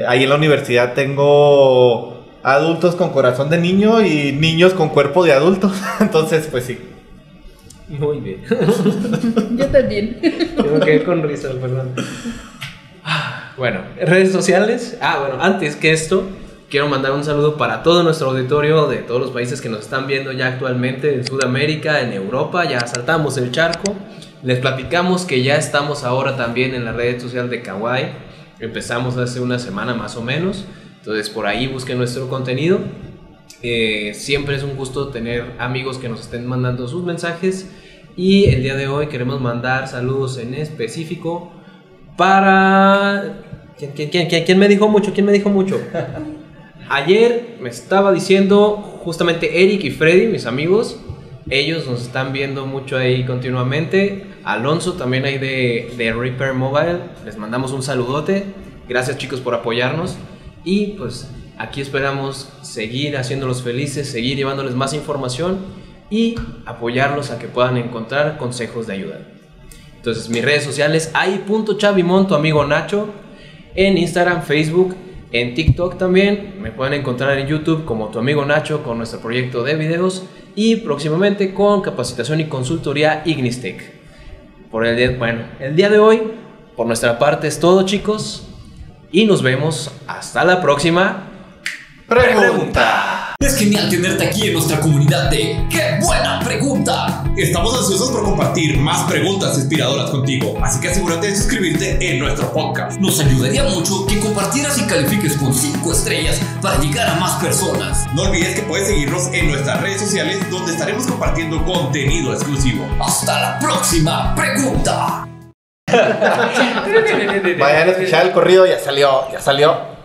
ahí en la universidad tengo adultos con corazón de niño y niños con cuerpo de adulto. Entonces, pues sí. Muy bien. Yo también. Yo me quedé con risas, perdón. Bueno, redes sociales. Bueno, antes que esto, quiero mandar un saludo para todo nuestro auditorio de todos los países que nos están viendo ya actualmente, en Sudamérica, en Europa. Ya saltamos el charco. Les platicamos que ya estamos ahora también en la red social de Kawaii. Empezamos hace una semana más o menos. Entonces por ahí busquen nuestro contenido. Siempre es un gusto tener amigos que nos estén mandando sus mensajes. Y el día de hoy queremos mandar saludos en específico para... ¿Quién me dijo mucho? Ayer me estaba diciendo justamente Eric y Freddy, mis amigos. Ellos nos están viendo mucho ahí continuamente. Alonso también ahí de Reaper Mobile. Les mandamos un saludote. Gracias, chicos, por apoyarnos. Y pues aquí esperamos seguir haciéndolos felices, seguir llevándoles más información y apoyarlos a que puedan encontrar consejos de ayuda. Entonces, mis redes sociales, ai.chavimon, tu amigo Nacho, en Instagram, Facebook, en TikTok también. Me pueden encontrar en YouTube como tu amigo Nacho con nuestro proyecto de videos y próximamente con capacitación y consultoría Ignistec. El día de hoy, por nuestra parte es todo, chicos, y nos vemos hasta la próxima. Pregunta. Es genial tenerte aquí en nuestra comunidad de ¡Qué buena pregunta! Estamos ansiosos por compartir más preguntas inspiradoras contigo, así que asegúrate de suscribirte en nuestro podcast. Nos ayudaría mucho que compartieras y califiques con 5 estrellas para llegar a más personas. No olvides que puedes seguirnos en nuestras redes sociales, donde estaremos compartiendo contenido exclusivo. ¡Hasta la próxima pregunta! Vayan a escuchar el corrido, ya salió.